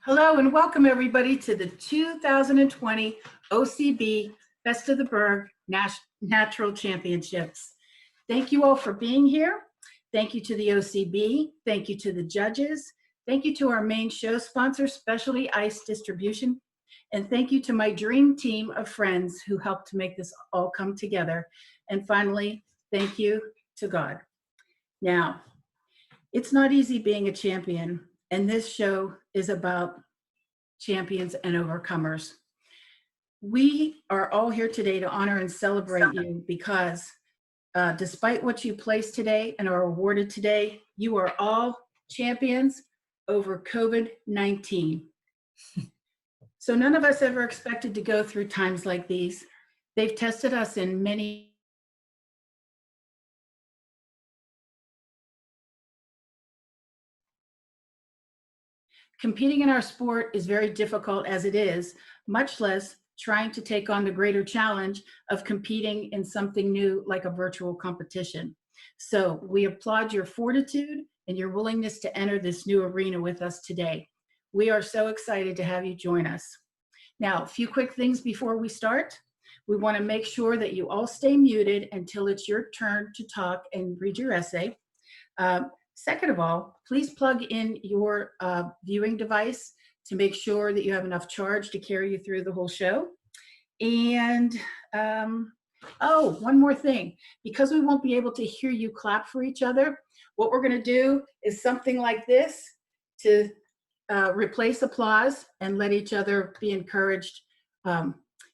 Hello and welcome everybody to the 2020 OCB Best of the Burgh Natural Championships. Thank you all for being here. Thank you to the OCB. Thank you to the judges. Thank you to our main show sponsor, Specialty Ice Distribution. And thank you to my dream team of friends who helped to make this all come together. And finally, thank you to God. Now, it's not easy being a champion, and this show is about champions and overcomers. We are all here today to honor and celebrate you because despite what you placed today and are awarded today, you are all champions over COVID-19. So none of us ever expected to go through times like these. They've tested us in many Competing in our sport is very difficult as it is, much less trying to take on the greater challenge of competing in something new like a virtual competition. So we applaud your fortitude and your willingness to enter this new arena with us today. We are so excited to have you join us. Now, a few quick things before we start. We want to make sure that you all stay muted until it's your turn to talk and read your essay. Second of all, please plug in your viewing device to make sure that you have enough charge to carry you through the whole show. And, oh, one more thing. Because we won't be able to hear you clap for each other, what we're going to do is something like this to replace applause and let each other be encouraged.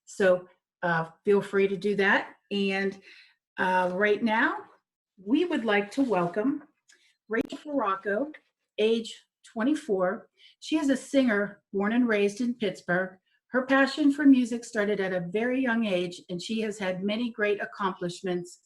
So feel free to do that. And right now, we would like to welcome Rachel Baracco, age 24. She is a singer born and raised in Pittsburgh. Her passion for music started at a very young age, and she has had many great accomplishments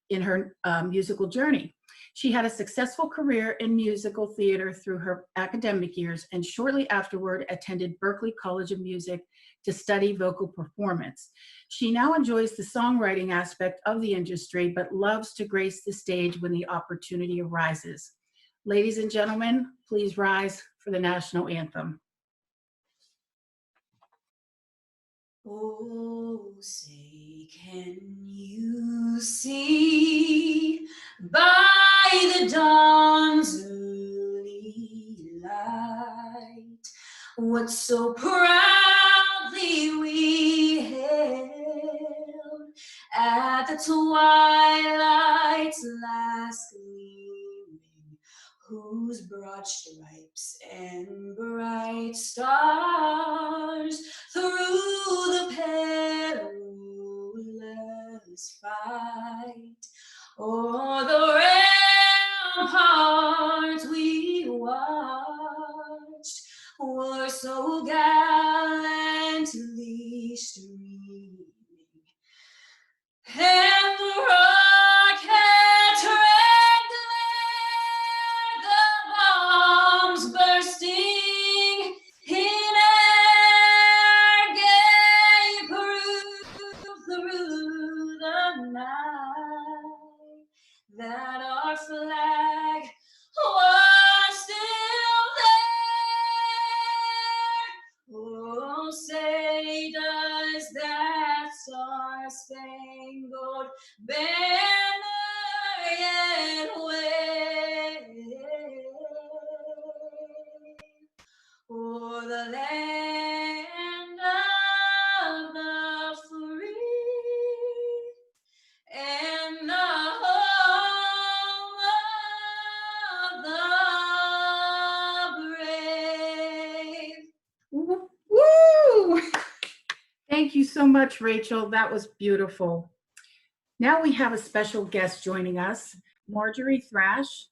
in her musical journey. She had a successful career in musical theater through her academic years, and shortly afterward attended Berklee College of Music to study vocal performance. She now enjoys the songwriting aspect of the industry, but loves to grace the stage when the opportunity arises. Ladies and gentlemen, please rise for the national anthem. Oh, say, can you see by the dawn's early light what so proudly we hailed at the twilight's last gleaming, whose broad stripes and bright stars through the perilous fight o'er the ramparts we watched were so gallantly land of the free and the home of the brave. Woo! Thank you so much, Rachel. That was beautiful. Now we have a special guest joining us. Marjorie Thrash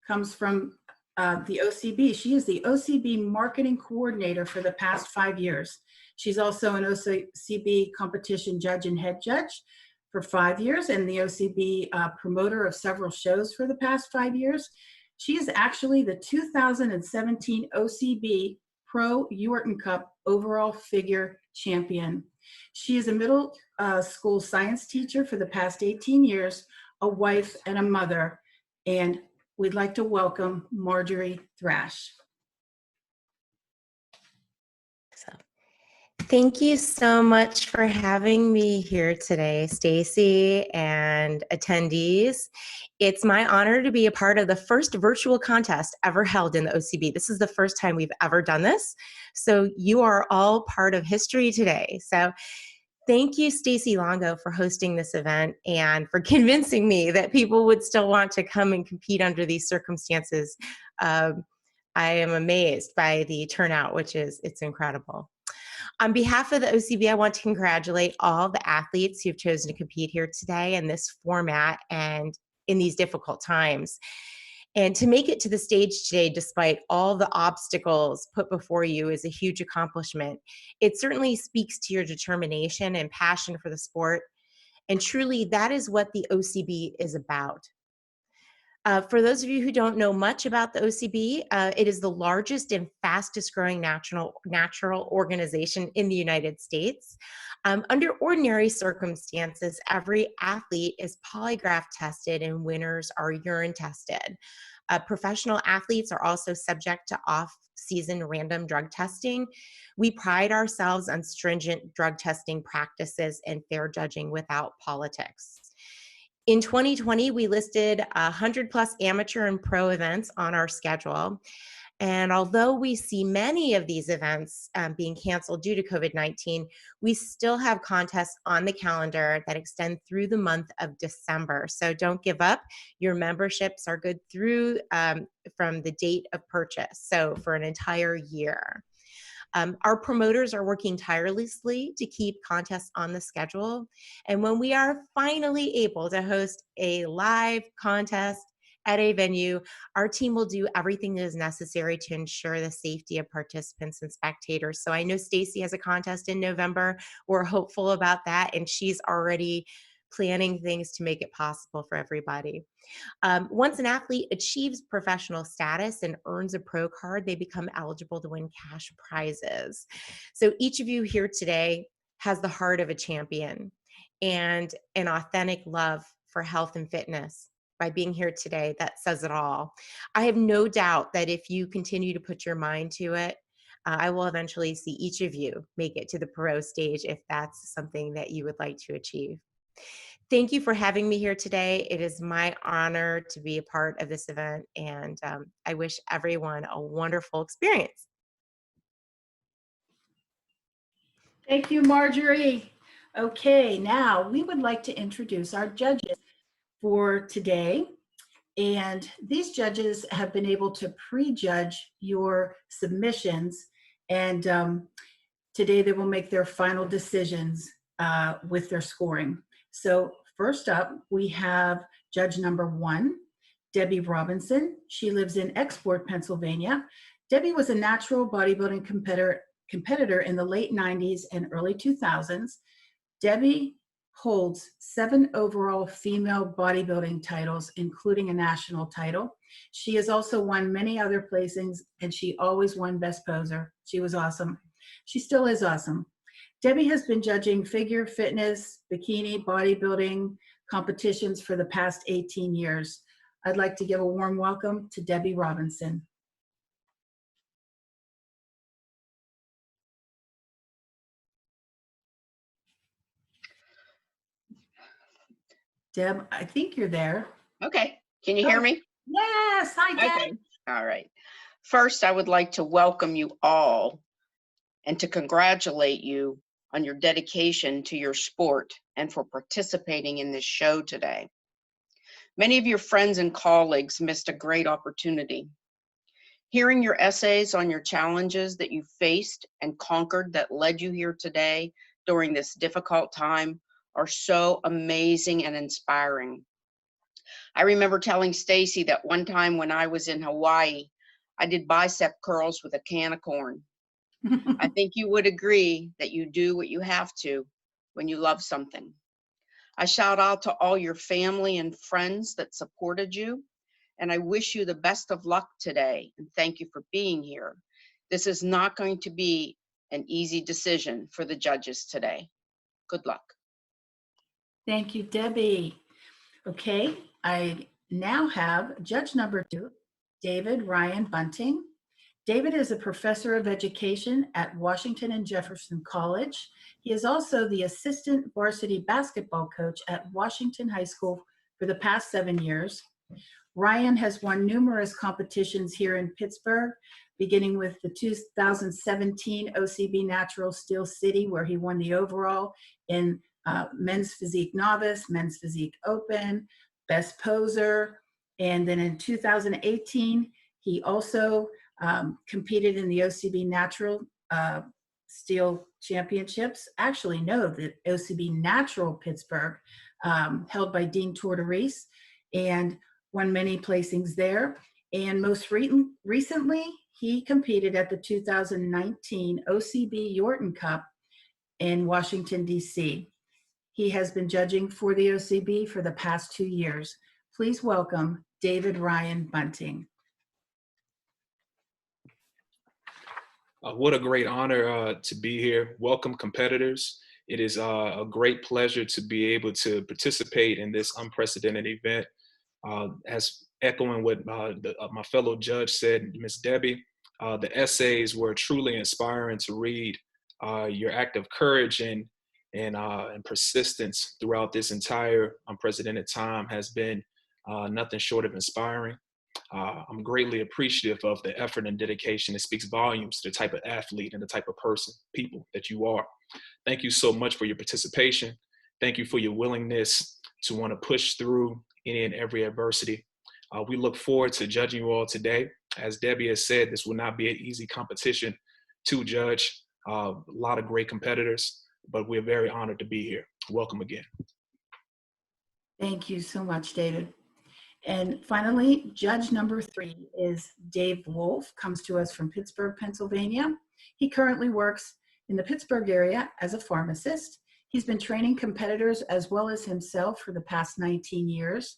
comes from the OCB. She is the OCB marketing coordinator for the past 5 years. She's also an OCB competition judge and head judge for 5 years, and the OCB promoter of several shows for the past 5 years. She is actually the 2017 OCB Pro Yorton Cup overall figure champion. She is a middle school science teacher for the past 18 years, a wife and a mother, and we'd like to welcome Marjorie Thrash. Thank you so much for having me here today, Stacy and attendees. It's my honor to be a part of the first virtual contest ever held in the OCB. This is the first time we've ever done this, so you are all part of history today. So thank you, Stacy Longo, for hosting this event and for convincing me that people would still want to come and compete under these circumstances. I am amazed by the turnout, it's incredible. On behalf of the OCB, I want to congratulate all the athletes who've chosen to compete here today in this format and in these difficult times. And to make it to the stage today, despite all the obstacles put before you, is a huge accomplishment. It certainly speaks to your determination and passion for the sport. And truly, that is what the OCB is about. For those of you who don't know much about the OCB, it is the largest and fastest growing natural organization in the United States. Under ordinary circumstances, every athlete is polygraph tested and winners are urine tested. Professional athletes are also subject to off-season random drug testing. We pride ourselves on stringent drug testing practices and fair judging without politics. In 2020, we listed 100+ amateur and pro events on our schedule. And although we see many of these events being canceled due to COVID-19, we still have contests on the calendar that extend through the month of December. So don't give up. Your memberships are good through from the date of purchase, so for an entire year. Our promoters are working tirelessly to keep contests on the schedule. And when we are finally able to host a live contest at a venue, our team will do everything that is necessary to ensure the safety of participants and spectators. So I know Stacy has a contest in November. We're hopeful about that, and she's already planning things to make it possible for everybody. Once an athlete achieves professional status and earns a pro card, they become eligible to win cash prizes. So each of you here today has the heart of a champion and an authentic love for health and fitness. By being here today, that says it all. I have no doubt that if you continue to put your mind to it, I will eventually see each of you make it to the pro stage if that's something that you would like to achieve. Thank you for having me here today. It is my honor to be a part of this event, and I wish everyone a wonderful experience. Thank you, Marjorie. Okay, now we would like to introduce our judges for today. And these judges have been able to prejudge your submissions, and today they will make their final decisions with their scoring. So first up, we have judge number 1, Debbie Robinson. She lives in Export, Pennsylvania. Debbie was a natural bodybuilding competitor in the late 90s and early 2000s. Debbie holds 7 overall female bodybuilding titles, including a national title. She has also won many other placings, and she always won Best Poser. She was awesome. She still is awesome. Debbie has been judging figure fitness, bikini, bodybuilding competitions for the past 18 years. I'd like to give a warm welcome to Debbie Robinson. Deb, I think you're there. Okay. Can you hear me? Yes. Hi, Deb. Okay. All right. First, I would like to welcome you all and to congratulate you on your dedication to your sport and for participating in this show today. Many of your friends and colleagues missed a great opportunity. Hearing your essays on your challenges that you faced and conquered that led you here today during this difficult time are so amazing and inspiring. I remember telling Stacy that one time when I was in Hawaii, I did bicep curls with a can of corn. I think you would agree that you do what you have to when you love something. I shout out to all your family and friends that supported you, and I wish you the best of luck today, and thank you for being here. This is not going to be an easy decision for the judges today. Good luck. Thank you, Debbie. Okay, I now have judge number 2, David Ryan Bunting. David is a professor of education at Washington and Jefferson College. He is also the assistant varsity basketball coach at Washington High School for the past 7 years. Ryan has won numerous competitions here in Pittsburgh, beginning with the 2017 OCB Natural Steel City, where he won the overall in men's physique novice, men's physique open, best poser. And then in 2018, he also competed in the OCB Natural Steel Championships. Actually, no, the OCB Natural Pittsburgh, held by Dean Tortorese, and won many placings there. And most recently, he competed at the 2019 OCB Yorton Cup in Washington, D.C. He has been judging for the OCB for the past 2 years. Please welcome David Ryan Bunting. What a great honor to be here. Welcome, competitors. It is a great pleasure to be able to participate in this unprecedented event. As echoing what my fellow judge said, Ms. Debbie, the essays were truly inspiring to read. Your act of courage and persistence throughout this entire unprecedented time has been nothing short of inspiring. I'm greatly appreciative of the effort and dedication. It speaks volumes to the type of athlete and the type of people that you are. Thank you so much for your participation. Thank you for your willingness to want to push through any and every adversity. We look forward to judging you all today. As Debbie has said, this will not be an easy competition to judge. A lot of great competitors, but we're very honored to be here. Welcome again. Thank you so much, David. And finally, judge number 3 is Dave Wolf, comes to us from Pittsburgh, Pennsylvania. He currently works in the Pittsburgh area as a pharmacist. He's been training competitors as well as himself for the past 19 years.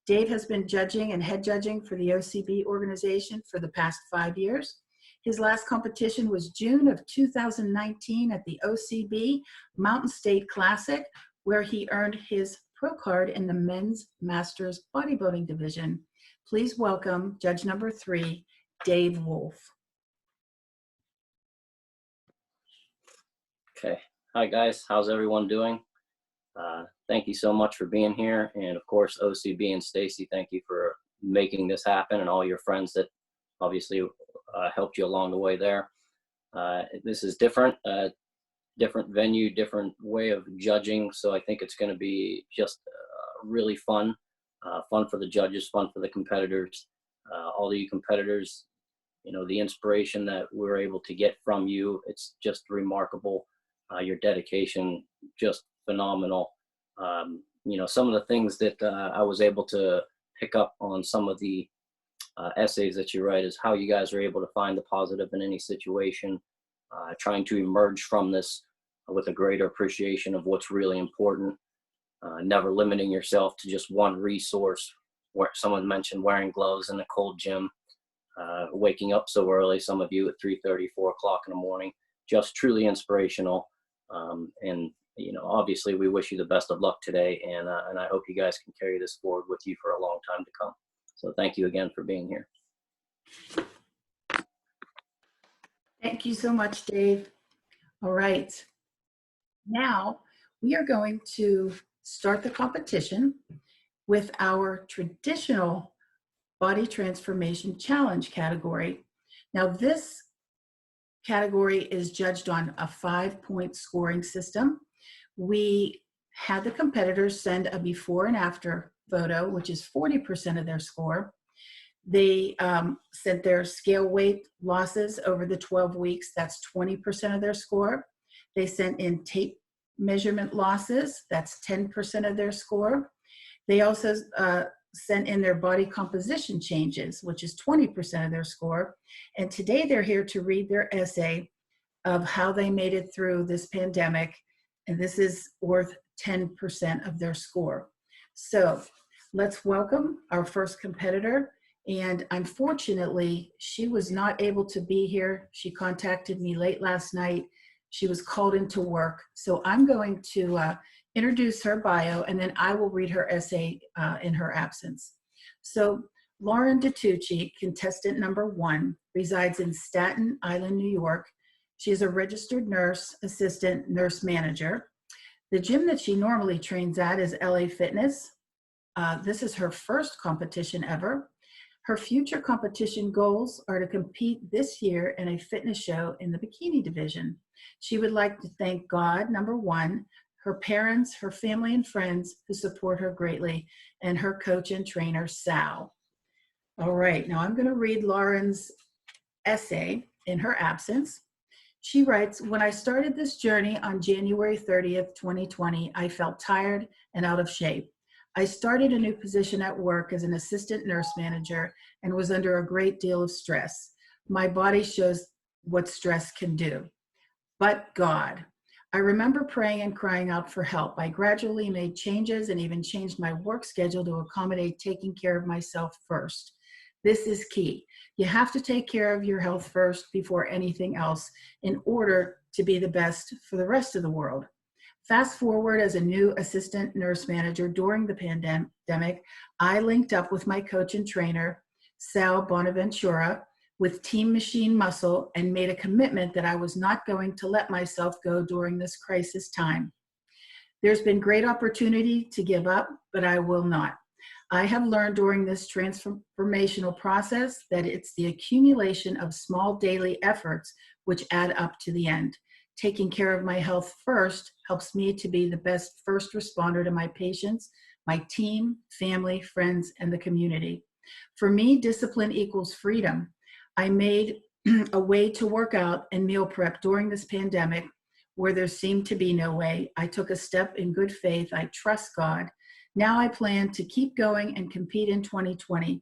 Dave has been judging and head judging for the OCB organization for the past 5 years. His last competition was June of 2019 at the OCB Mountain State Classic, where he earned his pro card in the men's masters bodybuilding division. Please welcome judge number 3, Dave Wolf. Okay, hi guys, how's everyone doing? Thank you so much for being here, and of course OCB and Stacy, thank you for making this happen, and all your friends that obviously helped you along the way there. This is different venue, different way of judging, so I think it's going to be just really fun for the judges, fun for the competitors. All of you competitors, you know, the inspiration that we're able to get from you, it's just remarkable. Your dedication, just phenomenal. You know, some of the things that I was able to pick up on some of the essays that you write is how you guys are able to find the positive in any situation, trying to emerge from this with a greater appreciation of what's really important, never limiting yourself to just one resource. Where someone mentioned wearing gloves in a cold gym, waking up so early, some of you at 3:30, 4 o'clock in the morning, just truly inspirational. And you know, obviously we wish you the best of luck today, and I hope you guys can carry this forward with you for a long time to come. So thank you again for being here. Thank you so much, Dave. All right. Now we are going to start the competition with our traditional body transformation challenge category. Now this category is judged on a 5-point scoring system. We had the competitors send a before and after photo, which is 40% of their score. They sent their scale weight losses over the 12 weeks. That's 20% of their score. They sent in tape measurement losses. That's 10% of their score. They also sent in their body composition changes, which is 20% of their score. And today they're here to read their essay of how they made it through this pandemic. And this is worth 10% of their score. So let's welcome our first competitor. And unfortunately, she was not able to be here. She contacted me late last night. She was called into work. So I'm going to introduce her bio, and then I will read her essay in her absence. So Lauren DiTucci, contestant number 1, resides in Staten Island, New York. She is a registered nurse, assistant, nurse manager. The gym that she normally trains at is LA Fitness. This is her first competition ever. Her future competition goals are to compete this year in a fitness show in the bikini division. She would like to thank God, number 1, her parents, her family and friends who support her greatly, and her coach and trainer, Sal. All right, now I'm going to read Lauren's essay in her absence. She writes, when I started this journey on January 30th, 2020, I felt tired and out of shape. I started a new position at work as an assistant nurse manager and was under a great deal of stress. My body shows what stress can do. But God. I remember praying and crying out for help. I gradually made changes and even changed my work schedule to accommodate taking care of myself first. This is key. You have to take care of your health first before anything else in order to be the best for the rest of the world. Fast forward, as a new assistant nurse manager during the pandemic, I linked up with my coach and trainer, Sal Bonaventura, with Team Machine Muscle and made a commitment that I was not going to let myself go during this crisis time. There's been great opportunity to give up, but I will not. I have learned during this transformational process that it's the accumulation of small daily efforts which add up to the end. Taking care of my health first helps me to be the best first responder to my patients, my team, family, friends, and the community. For me, discipline equals freedom. I made a way to work out and meal prep during this pandemic where there seemed to be no way. I took a step in good faith. I trust God. Now I plan to keep going and compete in 2020.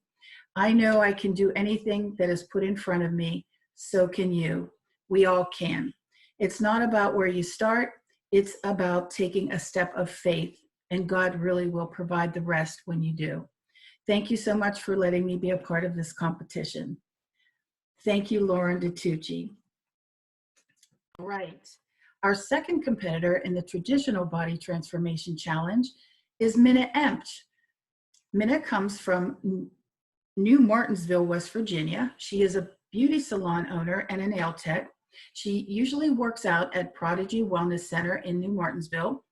I know I can do anything that is put in front of me. So can you. We all can. It's not about where you start. It's about taking a step of faith, and God really will provide the rest when you do. Thank you so much for letting me be a part of this competition. Thank you, Lauren DiTucci. All right. Our second competitor in the traditional body transformation challenge is Minna Emch. Minna comes from New Martinsville, West Virginia. She is a beauty salon owner and a nail tech. She usually works out at Prodigy Wellness Center in New Martinsville.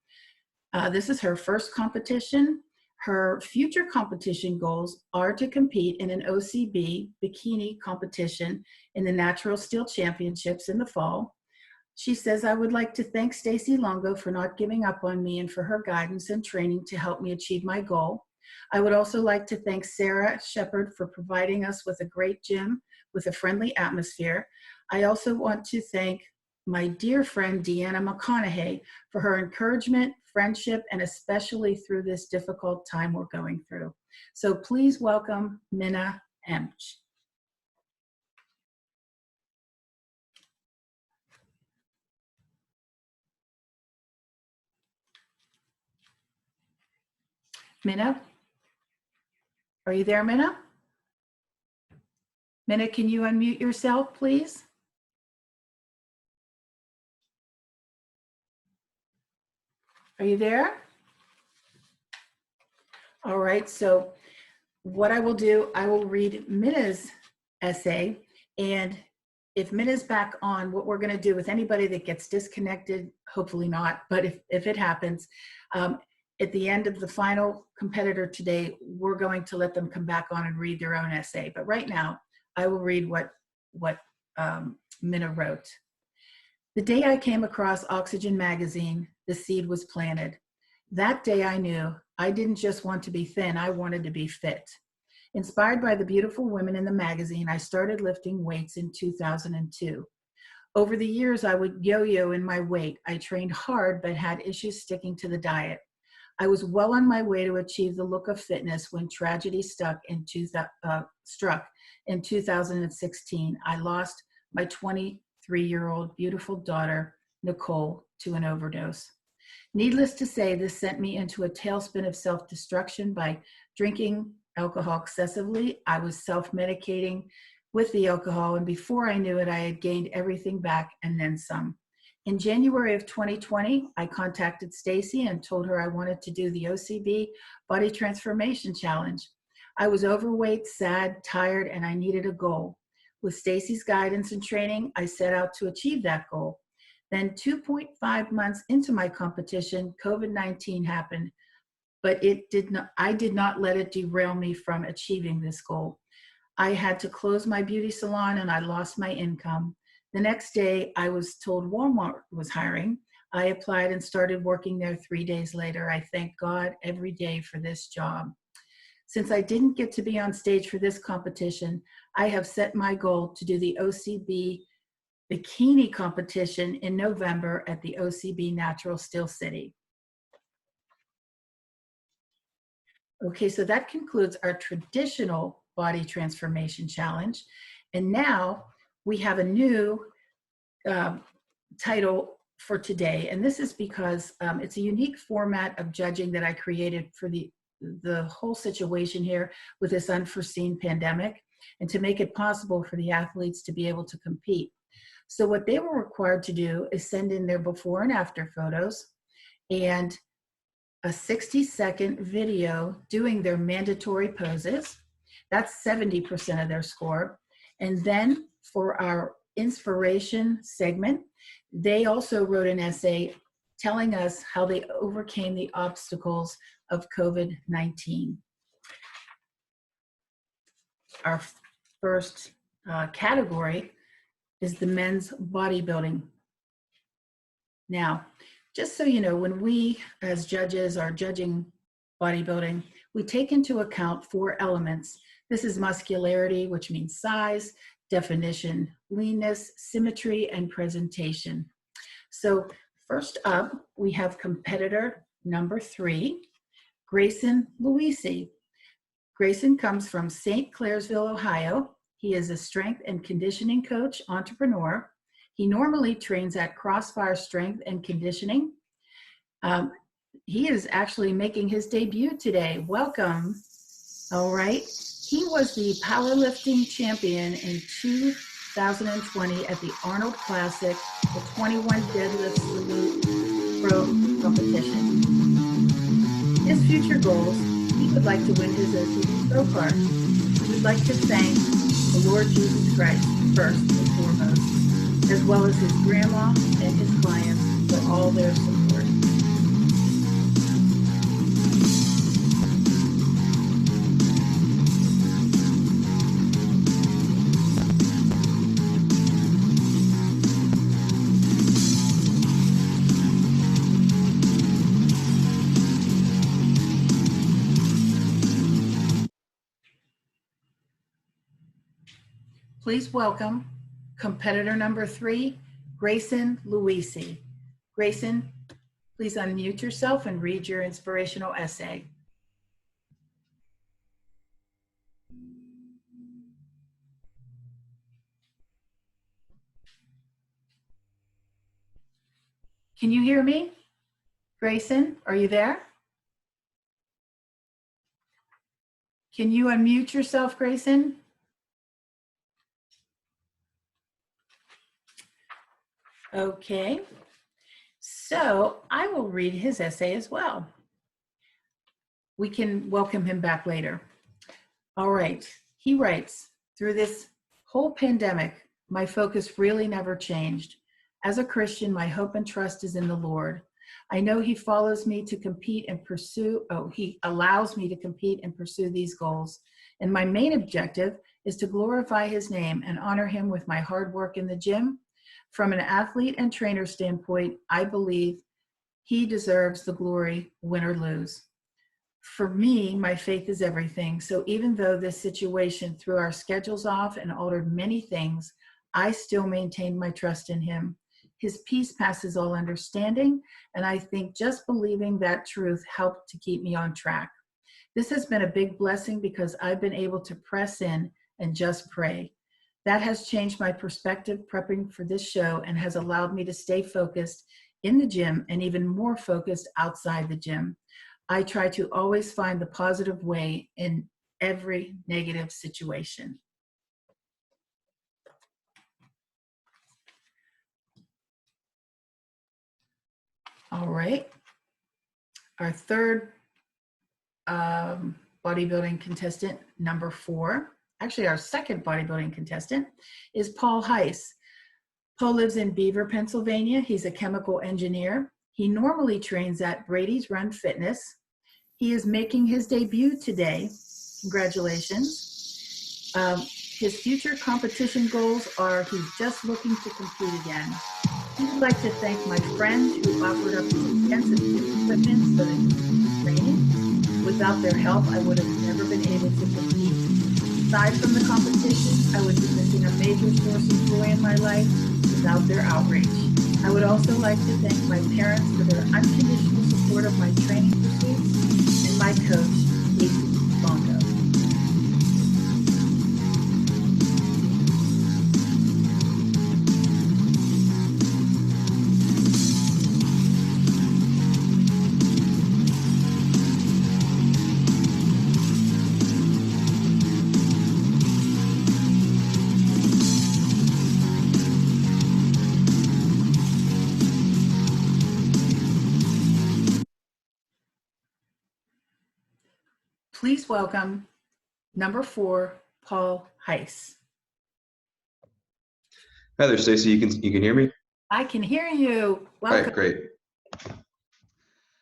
This is her first competition. Her future competition goals are to compete in an OCB bikini competition in the Natural Steel Championships in the fall. She says, I would like to thank Stacy Longo for not giving up on me and for her guidance and training to help me achieve my goal. I would also like to thank Sarah Shepard for providing us with a great gym with a friendly atmosphere. I also want to thank my dear friend Deanna McConaughey for her encouragement, friendship, and especially through this difficult time we're going through. So please welcome Minna Emch. Minna? Are you there, Minna? Minna, can you unmute yourself, please? Are you there? All right, so what I will do, I will read Minna's essay, and if Minna's back on, what we're gonna do with anybody that gets disconnected, hopefully not, but if it happens, at the end of the final competitor today, we're going to let them come back on and read their own essay. But right now, I will read what what Minna wrote. The day I came across Oxygen magazine, the seed was planted. That day I knew I didn't just want to be thin, I wanted to be fit. Inspired by the beautiful women in the magazine, I started lifting weights in 2002. Over the years, I would yo-yo in my weight. I trained hard, but had issues sticking to the diet. I was well on my way to achieve the look of fitness when tragedy struck in 2016. I lost my 23-year-old beautiful daughter, Nicole, to an overdose. Needless to say, this sent me into a tailspin of self-destruction by drinking alcohol excessively. I was self-medicating with the alcohol, and before I knew it, I had gained everything back and then some. In January of 2020, I contacted Stacy and told her I wanted to do the OCB Body Transformation Challenge. I was overweight, sad, tired, and I needed a goal. With Stacy's guidance and training, I set out to achieve that goal. Then 2.5 months into my competition, COVID-19 happened, but I did not let it derail me from achieving this goal. I had to close my beauty salon and I lost my income. The next day, I was told Walmart was hiring. I applied and started working there 3 days later. I thank God every day for this job. Since I didn't get to be on stage for this competition, I have set my goal to do the OCB bikini competition in November at the OCB Natural Steel City. Okay, so that concludes our traditional body transformation challenge. And now we have a new title for today. And this is because it's a unique format of judging that I created for the whole situation here with this unforeseen pandemic, and to make it possible for the athletes to be able to compete. So what they were required to do is send in their before and after photos and a 60-second video doing their mandatory poses. That's 70% of their score. And then for our inspiration segment, they also wrote an essay telling us how they overcame the obstacles of COVID-19. Our first category is the men's bodybuilding. Now, just so you know, when we as judges are judging bodybuilding, we take into account 4 elements. This is muscularity, which means size, definition, leanness, symmetry, and presentation. So first up, we have competitor number 3, Greyson LOWEECY. Greyson comes from St. Clairsville, Ohio. He is a strength and conditioning coach, entrepreneur. He normally trains at Crossfire Strength and Conditioning. He is actually making his debut today. Welcome. All right. He was the powerlifting champion in 2020 at the Arnold Classic, the 21 deadlift salute pro competition. His future goals, he would like to win his OCB pro card. He would like to thank the Lord Jesus Christ first and foremost, as well as his grandma and his clients for all their support. Please welcome competitor number 3, Greyson LOWEECY. Greyson, please unmute yourself and read your inspirational essay. Can you hear me? Greyson, are you there? Can you unmute yourself, Greyson? Okay, so I will read his essay as well. We can welcome him back later. All right, he writes, through this whole pandemic, my focus really never changed. As a Christian, my hope and trust is in the Lord. I know he follows me to compete and pursue, he allows me to compete and pursue these goals. And my main objective is to glorify his name and honor him with my hard work in the gym. From an athlete and trainer standpoint, I believe he deserves the glory, win or lose. For me, my faith is everything. So even though this situation threw our schedules off and altered many things, I still maintained my trust in him. His peace passes all understanding, and I think just believing that truth helped to keep me on track. This has been a big blessing because I've been able to press in and just pray. That has changed my perspective prepping for this show and has allowed me to stay focused in the gym and even more focused outside the gym. I try to always find the positive way in every negative situation. All right. Our third bodybuilding contestant, number 4, actually our second bodybuilding contestant, is Paul HEYSE. Paul lives in Beaver, Pennsylvania. He's a chemical engineer. He normally trains at Brady's Run Fitness. He is making his debut today. Congratulations. His future competition goals are he's just looking to compete again. He would like to thank my friends who offered up his extensive equipment so that he could training. Without their help, I would have never been able to compete. Aside from the competition, I would be missing a major source of joy in my life without their outreach. I would also like to thank my parents for their unconditional support of my training pursuits and my coach, Casey Bongo. Please welcome number 4, Paul HEYSE. Hi there, Stacy. You can hear me? I can hear you. All Welcome. right, great.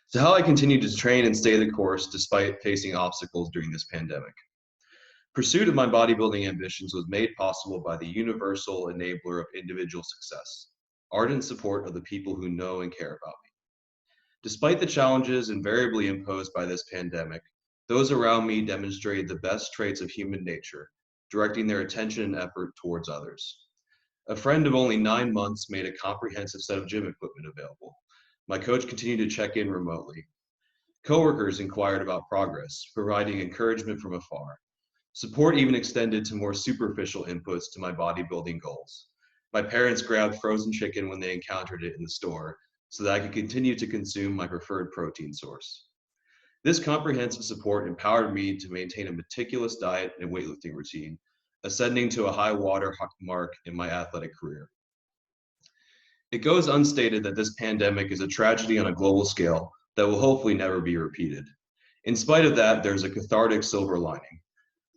So how I continue to train and stay the course despite facing obstacles during this pandemic. Pursuit of my bodybuilding ambitions was made possible by the universal enabler of individual success, ardent support of the people who know and care about me. Despite the challenges invariably imposed by this pandemic, those around me demonstrated the best traits of human nature, directing their attention and effort towards others. A friend of only 9 months made a comprehensive set of gym equipment available. My coach continued to check in remotely. Coworkers inquired about progress, providing encouragement from afar. Support even extended to more superficial inputs to my bodybuilding goals. My parents grabbed frozen chicken when they encountered it in the store so that I could continue to consume my preferred protein source. This comprehensive support empowered me to maintain a meticulous diet and weightlifting routine, ascending to a high water mark in my athletic career. It goes unstated that this pandemic is a tragedy on a global scale that will hopefully never be repeated. In spite of that, there's a cathartic silver lining.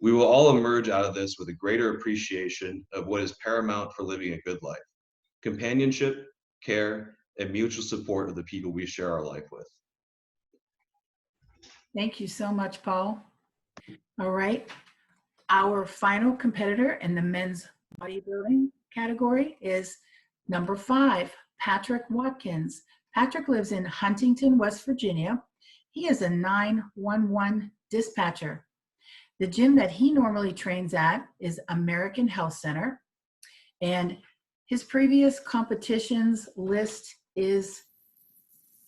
We will all emerge out of this with a greater appreciation of what is paramount for living a good life: companionship, care, and mutual support of the people we share our life with. Thank you so much, Paul. All right. Our final competitor in the men's bodybuilding category is number 5, Patrick Watkins. Patrick lives in Huntington, West Virginia. He is a 911 dispatcher. The gym that he normally trains at is American Health Center, and his previous competitions list is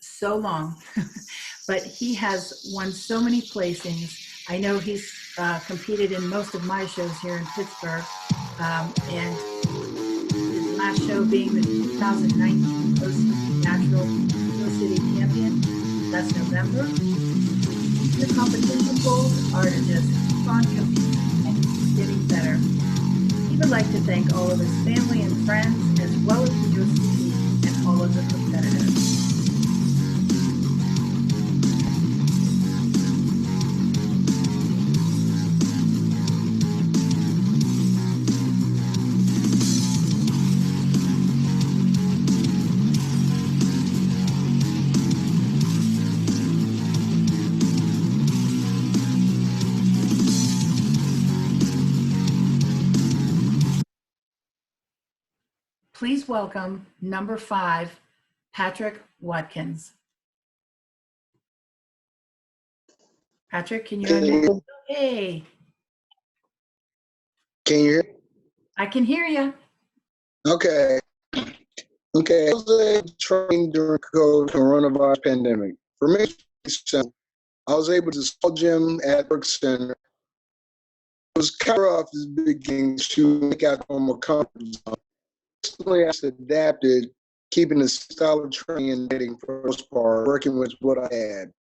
so long, but he has won so many placings. I know he's competed in most of my shows here in Pittsburgh, and his last show being the 2019 OCB Natural City Champion last November. The competition goals are to just keep on competing and keep getting better. He would like to thank all of his family and friends, as well as the OCB and all of the competitors. Please welcome number 5, Patrick Watkins. Patrick, can you unmute? Hey, Can you hear? I can hear you. Okay. Okay. I was trained during coronavirus pandemic. For me, I was able to small gym at Burgh Center. It was kind of rough at the beginning to make out on my comfort zone. Recently, I adapted, keeping the style of training and dating for the most part, working with what I had.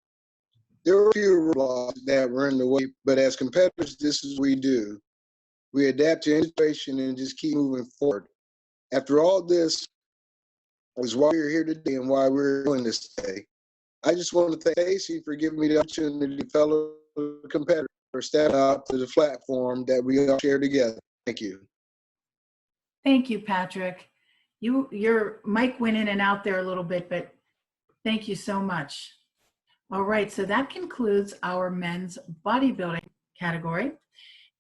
There were a few roadblocks that were in the way, but as competitors, this is what we do. We adapt to any situation and just keep moving forward. After all this is why we're here today and why we're doing this today. I just want to thank Stacey for giving me the opportunity, fellow competitor, for stepping up to the platform that we all share together. Thank you. Thank you, Patrick. Your mic went in and out there a little bit, but thank you so much. All right, so that concludes our men's bodybuilding category.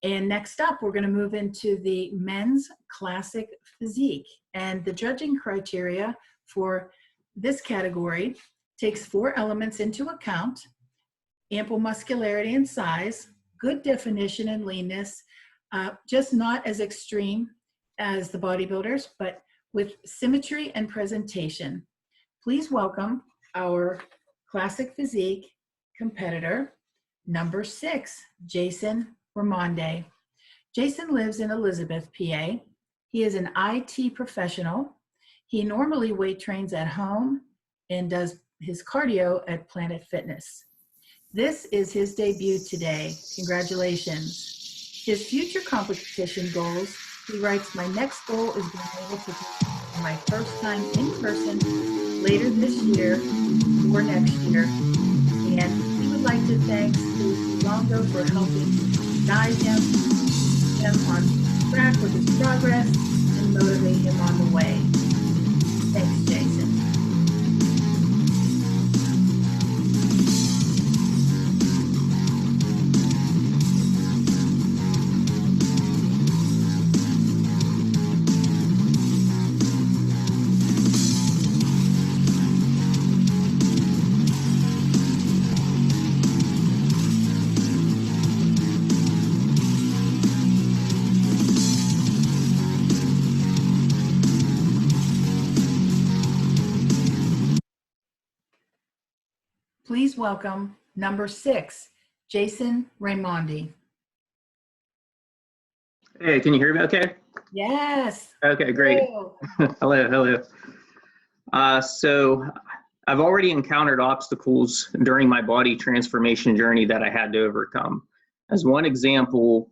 And next up, we're going to move into the men's classic physique. And the judging criteria for this category takes 4 elements into account: ample muscularity and size, good definition and leanness, just not as extreme as the bodybuilders, but with symmetry and presentation. Please welcome our classic physique competitor, number 6, Jason Raimondi. Jason lives in Elizabeth, PA. He is an IT professional. He normally weight trains at home and does his cardio at Planet Fitness. This is his debut today. Congratulations. His future competition goals, he writes, "My next goal is being able to compete for my first time in person later this year or next year." And he would like to thank Stacey Longo for helping guide him on track with his progress and motivate him on the way. Thanks, Jason. Please welcome number 6, Jason Raimondi. Hey, can you hear me okay? Yes. Okay, great. Hello. So I've already encountered obstacles during my body transformation journey that I had to overcome. As one example,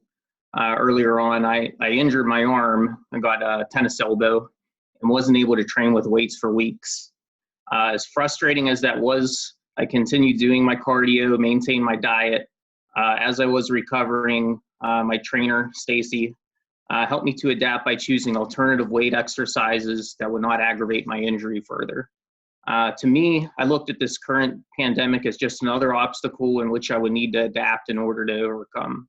earlier on, I injured my arm. I got a tennis elbow and wasn't able to train with weights for weeks. As frustrating as that was, I continued doing my cardio, maintained my diet. As I was recovering, my trainer, Stacey, helped me to adapt by choosing alternative weight exercises that would not aggravate my injury further. To me, I looked at this current pandemic as just another obstacle in which I would need to adapt in order to overcome.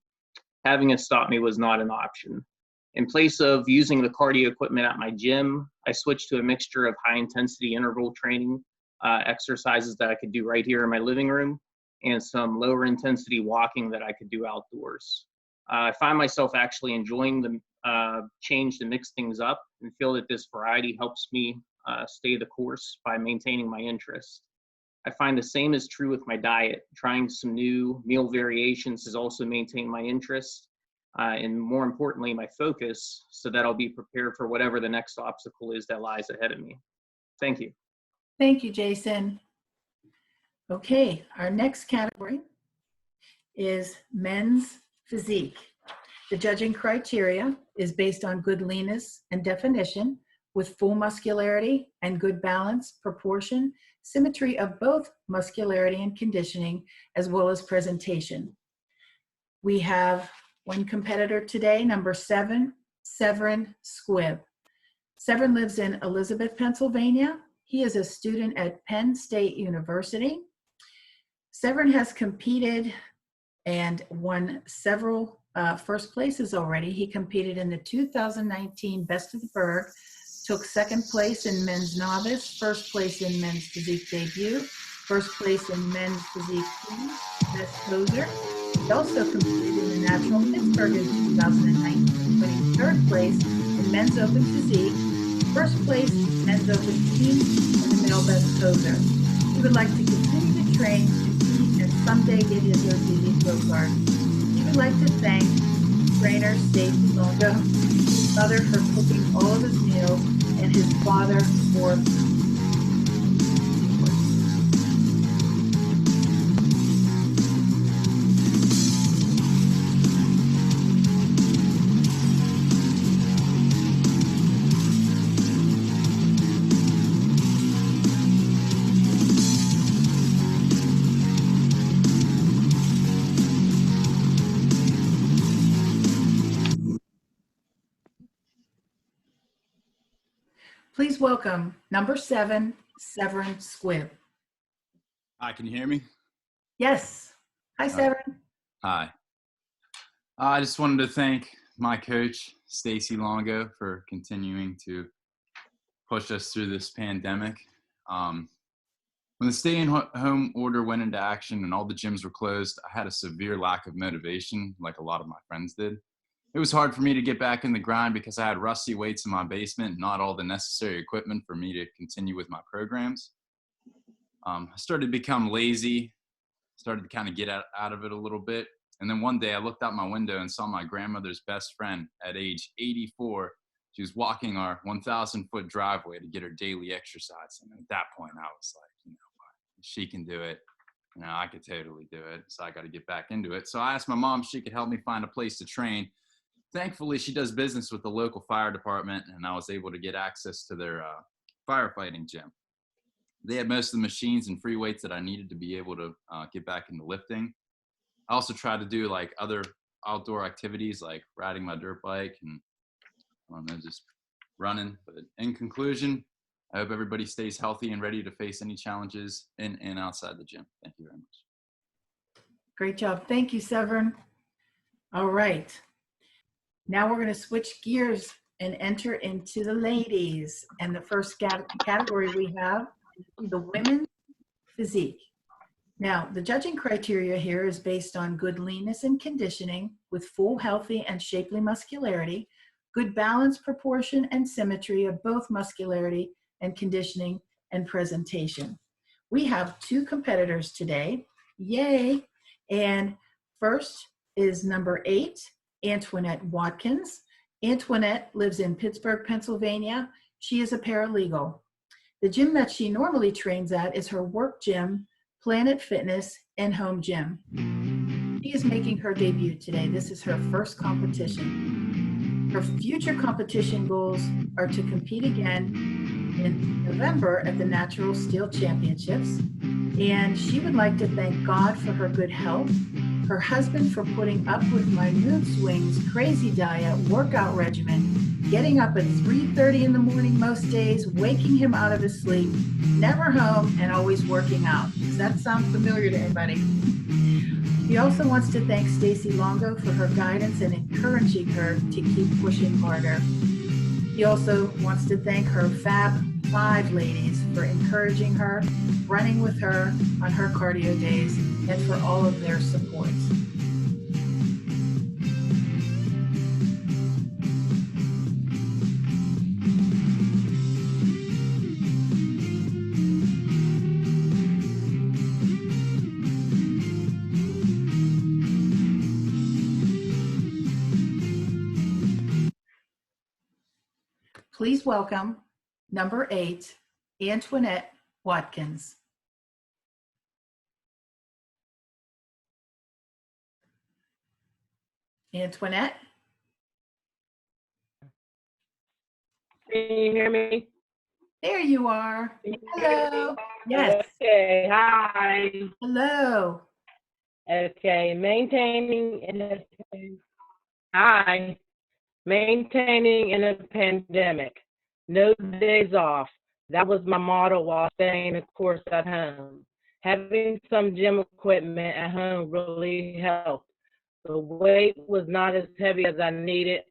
Having it stop me was not an option. In place of using the cardio equipment at my gym, I switched to a mixture of high-intensity interval training exercises that I could do right here in my living room, and some lower intensity walking that I could do outdoors. I find myself actually enjoying the change to mix things up and feel that this variety helps me stay the course by maintaining my interest. I find the same is true with my diet. Trying some new meal variations has also maintained my interest and, more importantly, my focus, so that I'll be prepared for whatever the next obstacle is that lies ahead of me. Thank you. Thank you, Jason. Okay, our next category is men's physique. The judging criteria is based on good leanness and definition, with full muscularity and good balance, proportion, symmetry of both muscularity and conditioning, as well as presentation. We have one competitor today, number 7, SEVERN SQUIBB. SEVERN lives in Elizabeth, Pennsylvania. He is a student at Penn State University. SEVERN has competed and won several first places already. He competed in the 2019 Best of the Burgh took second place in men's novice, first place in men's physique debut, first place in men's physique team, best poser. He also competed in the Natural Pittsburgh in 2019, winning third place in men's open physique, first place in men's open team, and the male best poser. He would like to continue to train, compete, and someday get his OCB pro card. He would like to thank trainer Stacy Longo, his mother for cooking all of his meals, and his father for Please welcome number 7, Severn Squibb. Hi, can you hear me? Yes. Hi, Severn. Hi. I just wanted to thank my coach, Stacy Longo, for continuing to push us through this pandemic. When the stay-at-home order went into action and all the gyms were closed, I had a severe lack of motivation, like a lot of my friends did. It was hard for me to get back in the grind because I had rusty weights in my basement and not all the necessary equipment for me to continue with my programs. I started to become lazy, started to kind of get out of it a little bit. And then one day I looked out my window and saw my grandmother's best friend at age 84. She was walking our 1,000-foot driveway to get her daily exercise. And at that point I was like, you know what, if she can do it, you know, I could totally do it. So I got to get back into it. So I asked my mom if she could help me find a place to train. Thankfully, she does business with the local fire department, and I was able to get access to their firefighting gym. They had most of the machines and free weights that I needed to be able to get back into lifting. I also tried to do like other outdoor activities like riding my dirt bike and I don't know, just running. But in conclusion, I hope everybody stays healthy and ready to face any challenges in and outside the gym. Thank you very much. Great job. Thank you, Severn. All right. Now we're going to switch gears and enter into the ladies. And the first category we have is the women's physique. Now, the judging criteria here is based on good leanness and conditioning with full, healthy, and shapely muscularity, good balance, proportion, and symmetry of both muscularity and conditioning and presentation. We have 2 competitors today. Yay! And first is number 8, Antoinette Watkins. Antoinette lives in Pittsburgh, Pennsylvania. She is a paralegal. The gym that she normally trains at is her work gym, Planet Fitness, and home gym. She is making her debut today. This is her first competition. Her future competition goals are to compete again in November at the Natural Steel Championships. And she would like to thank God for her good health, her husband for putting up with my mood swings, crazy diet, workout regimen, getting up at 3:30 in the morning most days, waking him out of his sleep, never home, and always working out. Does that sound familiar to anybody? He also wants to thank Stacy Longo for her guidance and encouraging her to keep pushing harder. He also wants to thank her Fab 5 ladies for encouraging her, running with her on her cardio days, and for all of their support. Please welcome number 8, Antoinette Watkins. Antoinette? Can you hear me? There you are. Hello. Yes. Okay, hi. Hello. Okay, maintaining in a pandemic. No days off. That was my motto while staying of course at home. Having some gym equipment at home really helped. The weight was not as heavy as I needed,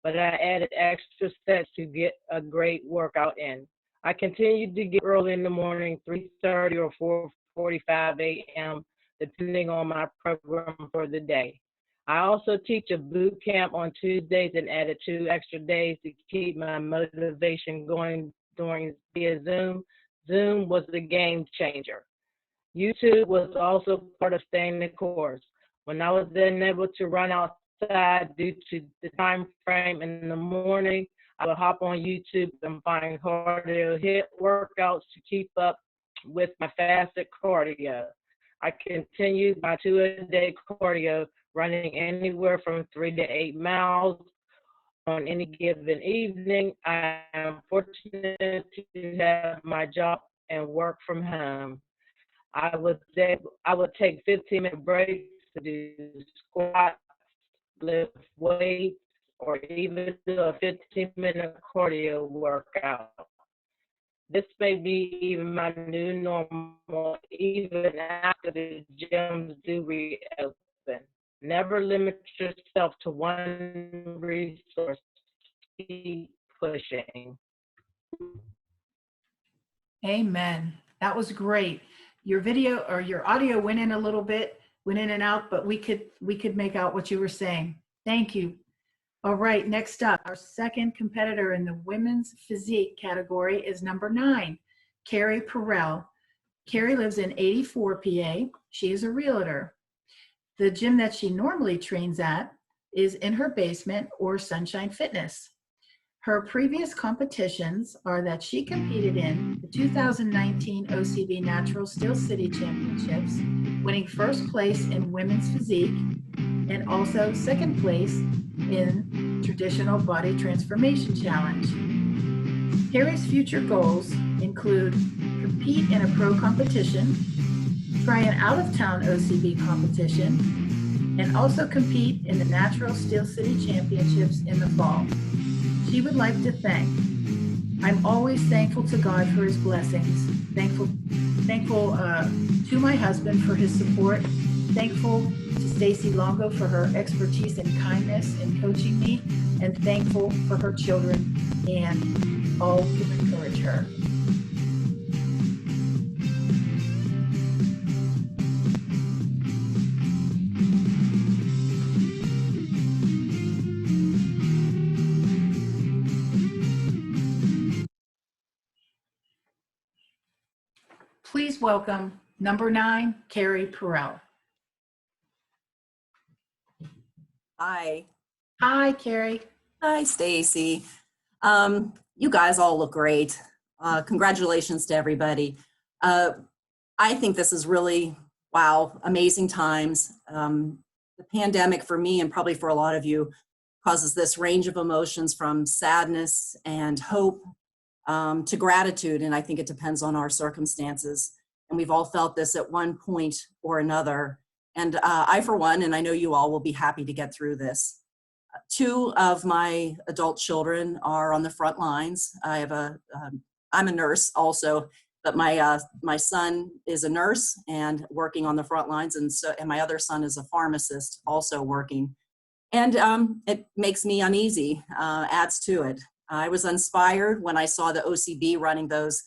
but I added extra sets to get a great workout in. I continued to get early in the morning, 3:30 or 4:45 a.m., depending on my program for the day. I also teach a boot camp on Tuesdays and added 2 extra days to keep my motivation going via Zoom. Zoom was the game changer. YouTube was also part of staying the course. When I was unable to run outside due to the time frame in the morning, I would hop on YouTube and find cardio hit workouts to keep up with my fasted cardio. I continued my 2-a-day cardio, running anywhere from 3 to 8 miles on any given evening. I am fortunate to have my job and work from home. I would take 15-minute breaks to do squats, lift weights, or even do a 15-minute cardio workout. This may be even my new normal, even after the gyms do reopen. Never limit yourself to one resource. Keep pushing. Amen. That was great. Your video or your audio went in a little bit, went in and out, but we could make out what you were saying. Thank you. All right, next up, our second competitor in the women's physique category is number 9, Carrie Perrell. Carrie lives in 84 PA. She is a realtor. The gym that she normally trains at is in her basement or Sunshine Fitness. Her previous competitions are that she competed in the 2019 OCB Natural Steel City Championships, winning first place in women's physique and also second place in traditional body transformation challenge. Carrie's future goals include compete in a pro competition, try an out-of-town OCB competition, and also compete in the Natural Steel City Championships in the fall. She would like to thank, I'm always thankful to God for his blessings, thankful to my husband for his support, thankful to Stacy Longo for her expertise and kindness in coaching me, and thankful for her children and all who encourage her. Please welcome number 9, Carrie Perrell. Hi. Hi, Carrie. Hi, Stacy. You guys all look great. Congratulations to everybody. I think this is really, wow, amazing times. The pandemic for me and probably for a lot of you causes this range of emotions from sadness and hope to gratitude, and I think it depends on our circumstances. And we've all felt this at one point or another. And I, for one, and I know you all will be happy to get through this. 2 of my adult children are on the front lines. I'm a nurse also, but my son is a nurse and working on the front lines, and my other son is a pharmacist also working. And it makes me uneasy, adds to it. I was inspired when I saw the OCB running those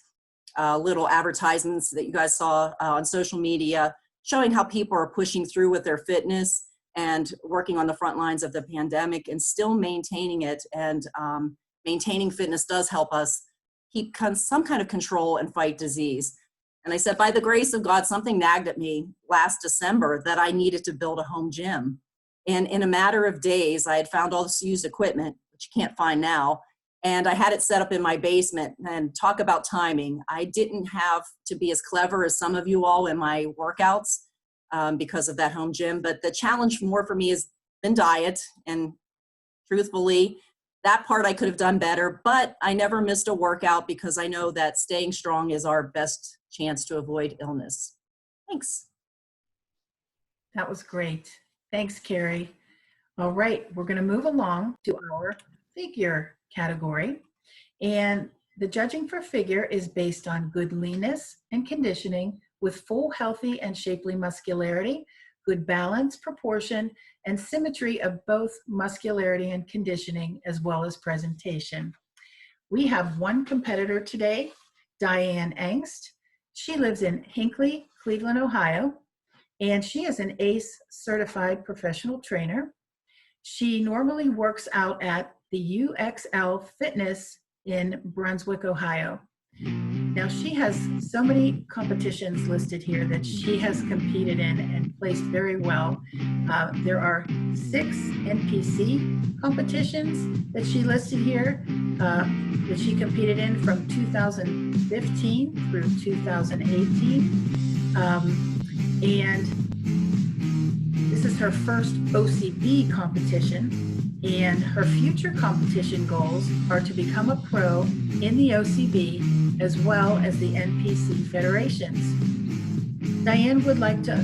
little advertisements that you guys saw on social media, showing how people are pushing through with their fitness and working on the front lines of the pandemic and still maintaining it. And maintaining fitness does help us keep some kind of control and fight disease. And I said, by the grace of God, something nagged at me last December that I needed to build a home gym. And in a matter of days, I had found all this used equipment, which you can't find now, and I had it set up in my basement. And talk about timing. I didn't have to be as clever as some of you all in my workouts because of that home gym. But the challenge more for me has been diet. And truthfully, that part I could have done better, but I never missed a workout because I know that staying strong is our best chance to avoid illness. Thanks. That was great. Thanks, Carrie. All right, we're going to move along to our figure category. And the judging for figure is based on good leanness and conditioning with full, healthy, and shapely muscularity, good balance, proportion, and symmetry of both muscularity and conditioning, as well as presentation. We have one competitor today, Diane Engst. She lives in Hinckley, Cleveland, Ohio, and she is an ACE certified professional trainer. She normally works out at the UXL Fitness in Brunswick, Ohio. Now, she has so many competitions listed here that she has competed in and placed very well. There are 6 NPC competitions that she listed here that she competed in from 2015 through 2018. And this is her first OCB competition, and her future competition goals are to become a pro in the OCB as well as the NPC federations. Diane would like to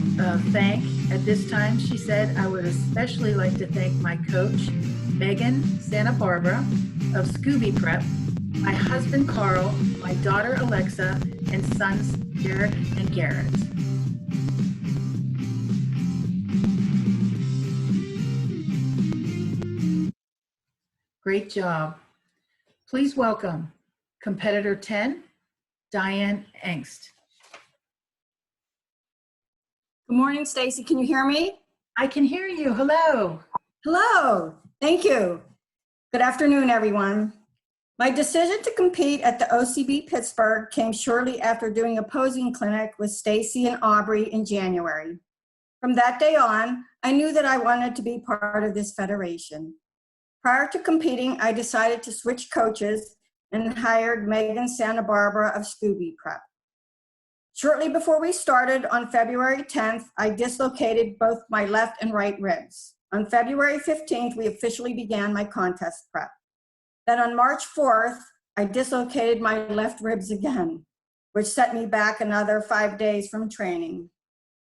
thank, at this time, she said, I would especially like to thank my coach, Megan Santa Barbara of SQUIBB Prep, my husband Carl, my daughter Alexa, and sons Derek and Garrett. Great job. Please welcome competitor 10, Diane Engst. Good morning, Stacy. Can you hear me? I can hear you. Hello. Hello. Thank you. Good afternoon, everyone. My decision to compete at the OCB Pittsburgh came shortly after doing a posing clinic with Stacy and Aubrey in January. From that day on, I knew that I wanted to be part of this federation. Prior to competing, I decided to switch coaches and hired Megan Santa Barbara of SQUIBB Prep. Shortly before we started on February 10th, I dislocated both my left and right ribs. On February 15th, we officially began my contest prep. Then on March 4th, I dislocated my left ribs again, which set me back another 5 days from training.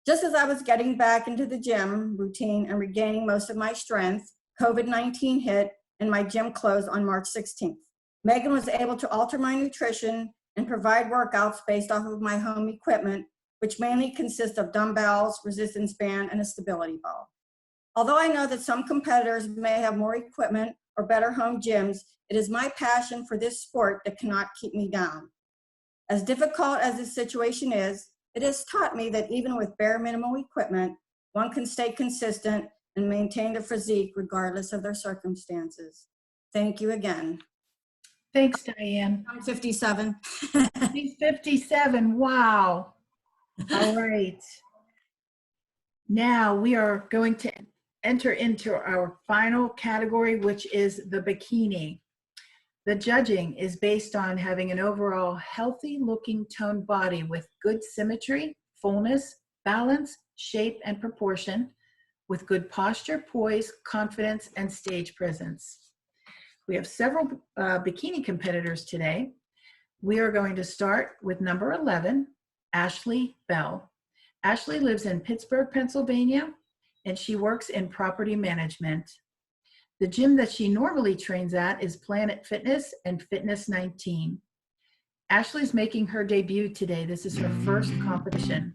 Just as I was getting back into the gym routine and regaining most of my strength, COVID-19 hit and my gym closed on March 16th. Megan was able to alter my nutrition and provide workouts based off of my home equipment, which mainly consists of dumbbells, resistance band, and a stability ball. Although I know that some competitors may have more equipment or better home gyms, it is my passion for this sport that cannot keep me down. As difficult as this situation is, it has taught me that even with bare minimal equipment, one can stay consistent and maintain their physique regardless of their circumstances. Thank you again. Thanks, Diane. I'm 57. She's 57. Wow. All right. Now we are going to enter into our final category, which is the bikini. The judging is based on having an overall healthy looking toned body with good symmetry, fullness, balance, shape, and proportion, with good posture, poise, confidence, and stage presence. We have several bikini competitors today. We are going to start with number 11, Ashley Bell. Ashley lives in Pittsburgh, Pennsylvania, and she works in property management. The gym that she normally trains at is Planet Fitness and Fitness 19. Ashley's making her debut today. This is her first competition.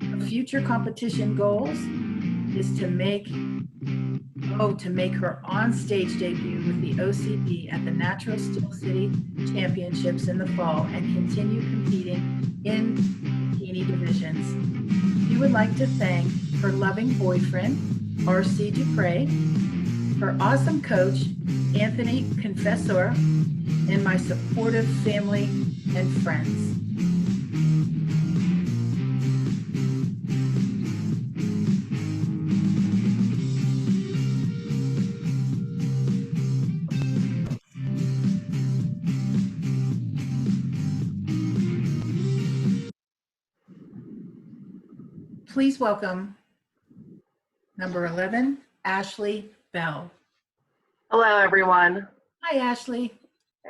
Her future competition goals is to make her on-stage debut with the OCB at the Natural Steel City Championships in the fall and continue competing in bikini divisions. She would like to thank her loving boyfriend, R.C. Dupre, her awesome coach, Anthony Confessor, and my supportive family and friends. Please welcome number 11, Ashley Bell. Hello, everyone. Hi, Ashley.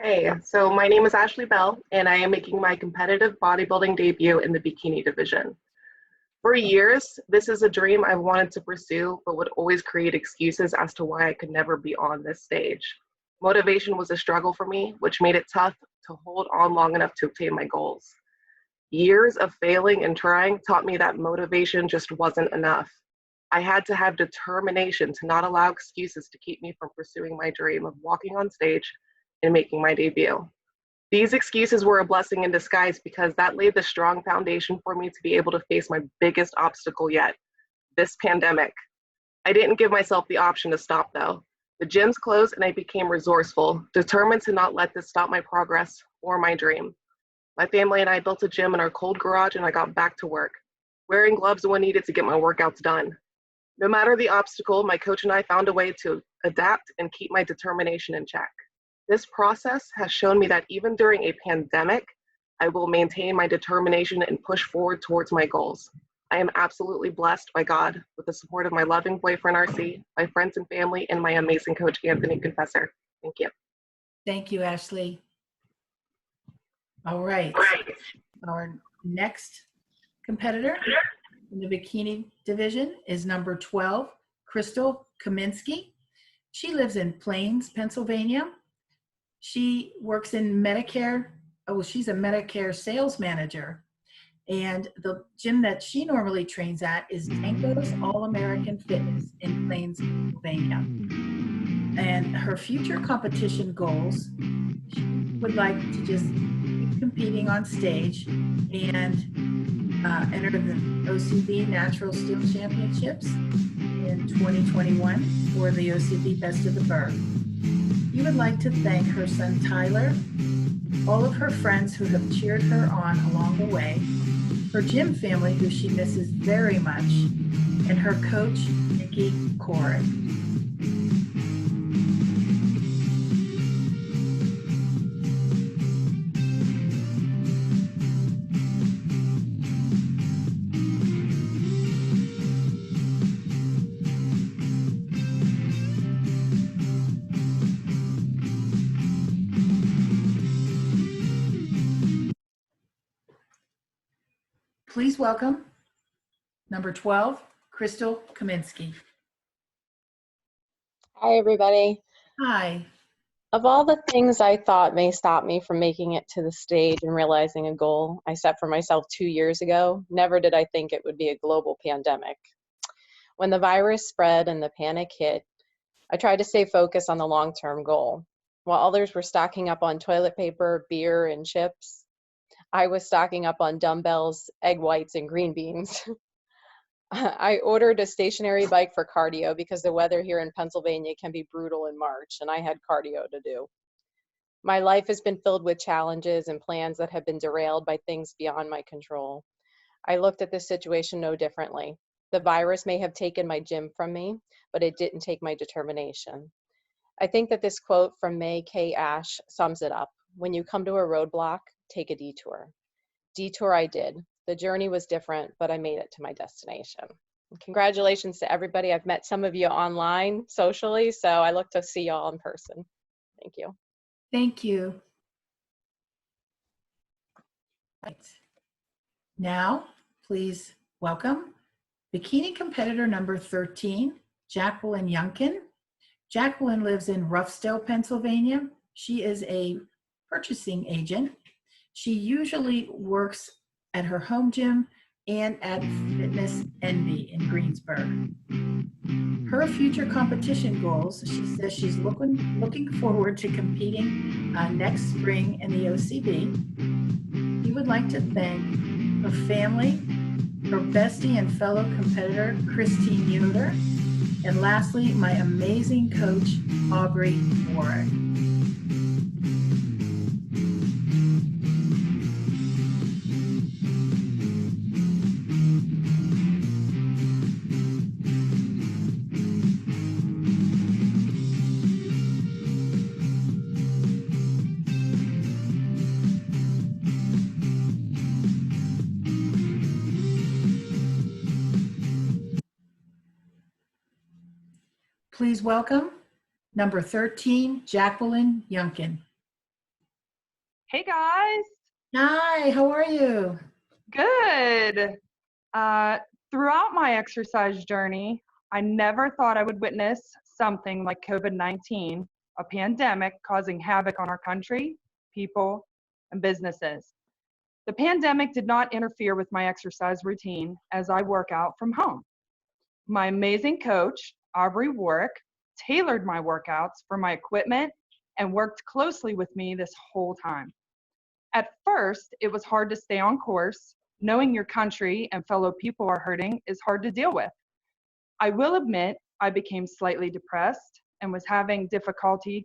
Hey, so my name is Ashley Bell, and I am making my competitive bodybuilding debut in the bikini division. For years, this is a dream I've wanted to pursue, but would always create excuses as to why I could never be on this stage. Motivation was a struggle for me, which made it tough to hold on long enough to obtain my goals. Years of failing and trying taught me that motivation just wasn't enough. I had to have determination to not allow excuses to keep me from pursuing my dream of walking on stage and making my debut. These excuses were a blessing in disguise because that laid the strong foundation for me to be able to face my biggest obstacle yet, this pandemic. I didn't give myself the option to stop though. The gyms closed and I became resourceful, determined to not let this stop my progress or my dream. My family and I built a gym in our cold garage and I got back to work, wearing gloves when needed to get my workouts done. No matter the obstacle, my coach and I found a way to adapt and keep my determination in check. This process has shown me that even during a pandemic, I will maintain my determination and push forward towards my goals. I am absolutely blessed by God with the support of my loving boyfriend, RC, my friends and family, and my amazing coach, Anthony Confessor. Thank you. Thank you, Ashley. All right. Our next competitor in the bikini division is number 12, Crystal Kaminsky. She lives in Plains, Pennsylvania. She works in Medicare. Oh, she's a Medicare sales manager. And the gym that she normally trains at is Tango's All-American Fitness in Plains, Pennsylvania. And her future competition goals, she would like to just keep competing on stage and enter the OCB Natural Steel Championships in 2021 for the OCB Best of the Burgh. You would like to thank her son Tyler, all of her friends who have cheered her on along the way, her gym family who she misses very much, and her coach, Nikki Corey. Please welcome number 12, Crystal Kaminsky. Hi, everybody. Hi. Of all the things I thought may stop me from making it to the stage and realizing a goal I set for myself 2 years ago, never did I think it would be a global pandemic. When the virus spread and the panic hit, I tried to stay focused on the long-term goal. While others were stocking up on toilet paper, beer, and chips, I was stocking up on dumbbells, egg whites, and green beans. I ordered a stationary bike for cardio because the weather here in Pennsylvania can be brutal in March, and I had cardio to do. My life has been filled with challenges and plans that have been derailed by things beyond my control. I looked at this situation no differently. The virus may have taken my gym from me, but it didn't take my determination. I think that this quote from May K. Ash sums it up. When you come to a roadblock, take a detour. Detour I did. The journey was different, but I made it to my destination. Congratulations to everybody. I've met some of you online, socially, so I look to see y'all in person. Thank you. Thank you. Right. Now, please welcome bikini competitor number 13, Jacqueline Youngkin. Jacqueline lives in Ruffsdale, Pennsylvania. She is a purchasing agent. She usually works at her home gym and at Fitness Envy in Greensburg. Her future competition goals, she says she's looking forward to competing next spring in the OCB. He would like to thank her family, her bestie and fellow competitor, Christine Yoder, and lastly, my amazing coach, Aubrey Warwick. Please welcome number 13, Jacqueline Youngkin. Hey guys. Hi, how are you? Good. Throughout my exercise journey, I never thought I would witness something like COVID-19, a pandemic causing havoc on our country, people, and businesses. The pandemic did not interfere with my exercise routine as I work out from home. My amazing coach, Aubrey Warwick, tailored my workouts for my equipment and worked closely with me this whole time. At first, it was hard to stay on course. Knowing your country and fellow people are hurting is hard to deal with. I will admit I became slightly depressed and was having difficulty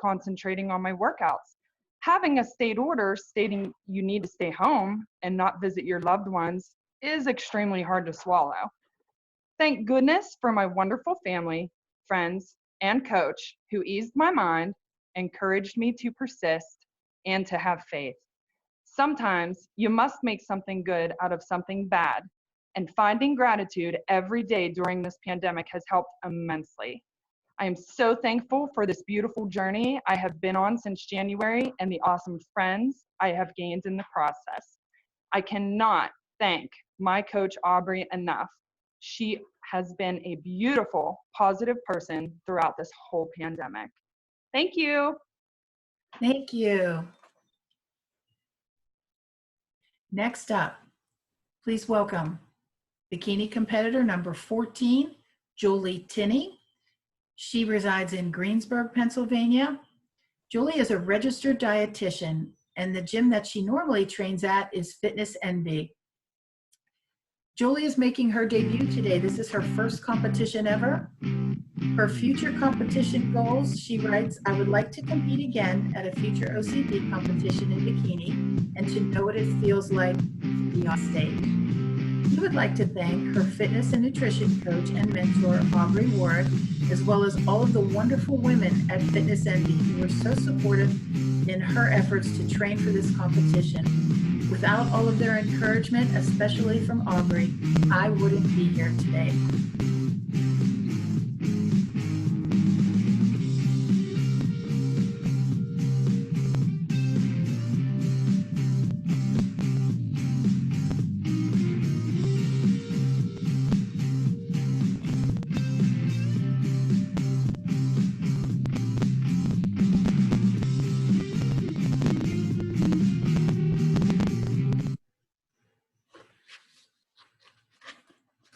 concentrating on my workouts. Having a state order stating you need to stay home and not visit your loved ones is extremely hard to swallow. Thank goodness for my wonderful family, friends, and coach who eased my mind, encouraged me to persist, and to have faith. Sometimes you must make something good out of something bad, and finding gratitude every day during this pandemic has helped immensely. I am so thankful for this beautiful journey I have been on since January and the awesome friends I have gained in the process. I cannot thank my coach Aubrey enough. She has been a beautiful, positive person throughout this whole pandemic. Thank you. Thank you. Next up, please welcome bikini competitor number 14, Julie Tinney. She resides in Greensburg, Pennsylvania. Julie is a registered dietitian, and the gym that she normally trains at is Fitness Envy. Julie is making her debut today. This is her first competition ever. Her future competition goals, she writes, I would like to compete again at a future OCB competition in bikini and to know what it feels like to be on stage. She would like to thank her fitness and nutrition coach and mentor, Aubrey Warwick, as well as all of the wonderful women at Fitness Envy who were so supportive in her efforts to train for this competition. Without all of their encouragement, especially from Aubrey, I wouldn't be here today.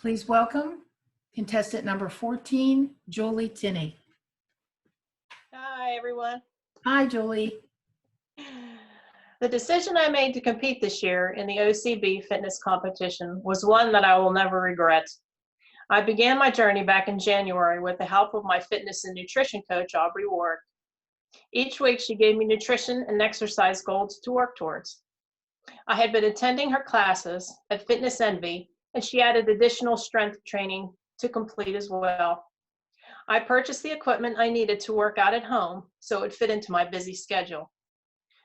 Please welcome contestant number 14, Julie Tinney. Hi, everyone. Hi, Julie. The decision I made to compete this year in the OCB fitness competition was one that I will never regret. I began my journey back in January with the help of my fitness and nutrition coach, Aubrey Warwick. Each week, she gave me nutrition and exercise goals to work towards. I had been attending her classes at Fitness Envy, and she added additional strength training to complete as well. I purchased the equipment I needed to work out at home so it fit into my busy schedule.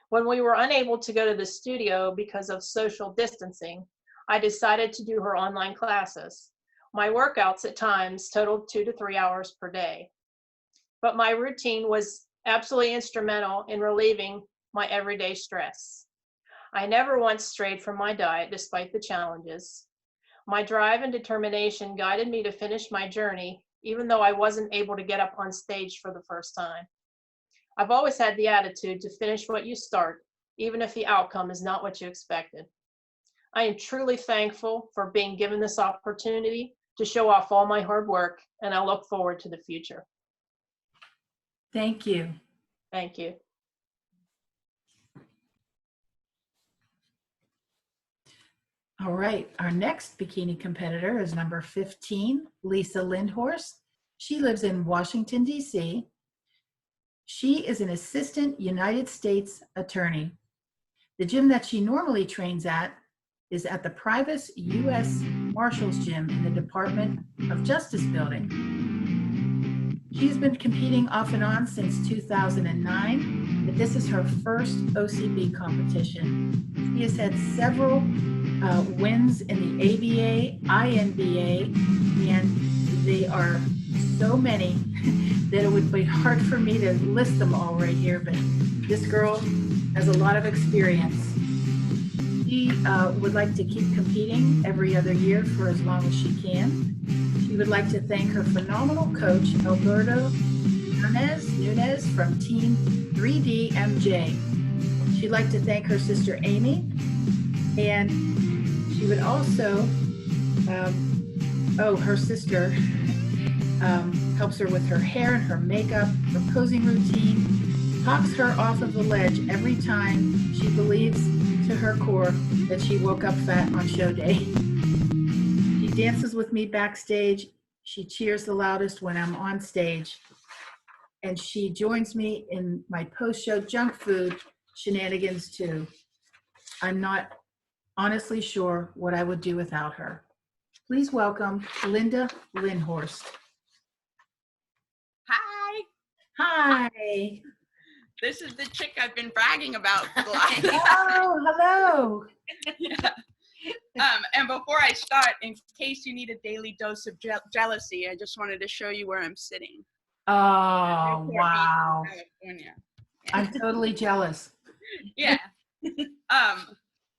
When we were unable to go to the studio because of social distancing, I decided to do her online classes. My workouts at times totaled 2 to 3 hours per day. But my routine was absolutely instrumental in relieving my everyday stress. I never once strayed from my diet despite the challenges. My drive and determination guided me to finish my journey, even though I wasn't able to get up on stage for the first time. I've always had the attitude to finish what you start, even if the outcome is not what you expected. I am truly thankful for being given this opportunity to show off all my hard work, and I look forward to the future. Thank you. Thank you. All right, our next bikini competitor is number 15, Lisa Lindhorst. She lives in Washington, D.C. She is an assistant United States attorney. The gym that she normally trains at is at the private U.S. Marshals Gym in the Department of Justice building. She's been competing off and on since 2009, but this is her first OCB competition. She has had several wins in the ABA, INBA, and they are so many that it would be hard for me to list them all right here, but this girl has a lot of experience. She would like to keep competing every other year for as long as she can. She would like to thank her phenomenal coach, Alberto Nunez from Team 3DMJ. She'd like to thank her sister, Amy, and she would also Oh, her sister helps her with her hair and her makeup, her posing routine, talks her off of the ledge every time she believes to her core that she woke up fat on show day. She dances with me backstage. She cheers the loudest when I'm on stage. And she joins me in my post-show junk food shenanigans too. I'm not honestly sure what I would do without her. Please welcome Linda Lindhorst. Hi. Hi. This is the chick I've been bragging about for the last. Oh, hello. Yeah. And before I start, in case you need a daily dose of jealousy, I just wanted to show you where I'm sitting. Oh, wow. California. I'm totally jealous. Yeah.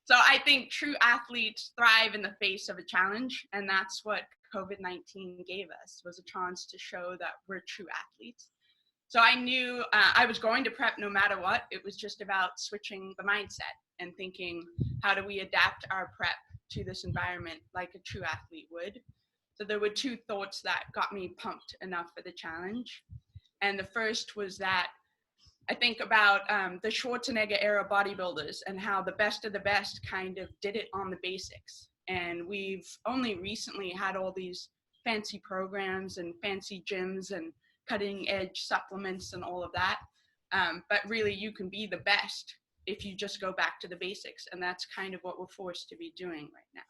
So I think true athletes thrive in the face of a challenge, and that's what COVID-19 gave us, was a chance to show that we're true athletes. So I knew I was going to prep no matter what. It was just about switching the mindset and thinking, how do we adapt our prep to this environment like a true athlete would? So there were two thoughts that got me pumped enough for the challenge. And the first was that I think about the Schwarzenegger era bodybuilders and how the best of the best kind of did it on the basics. And we've only recently had all these fancy programs and fancy gyms and cutting edge supplements and all of that. But really you can be the best if you just go back to the basics. And that's kind of what we're forced to be doing right now.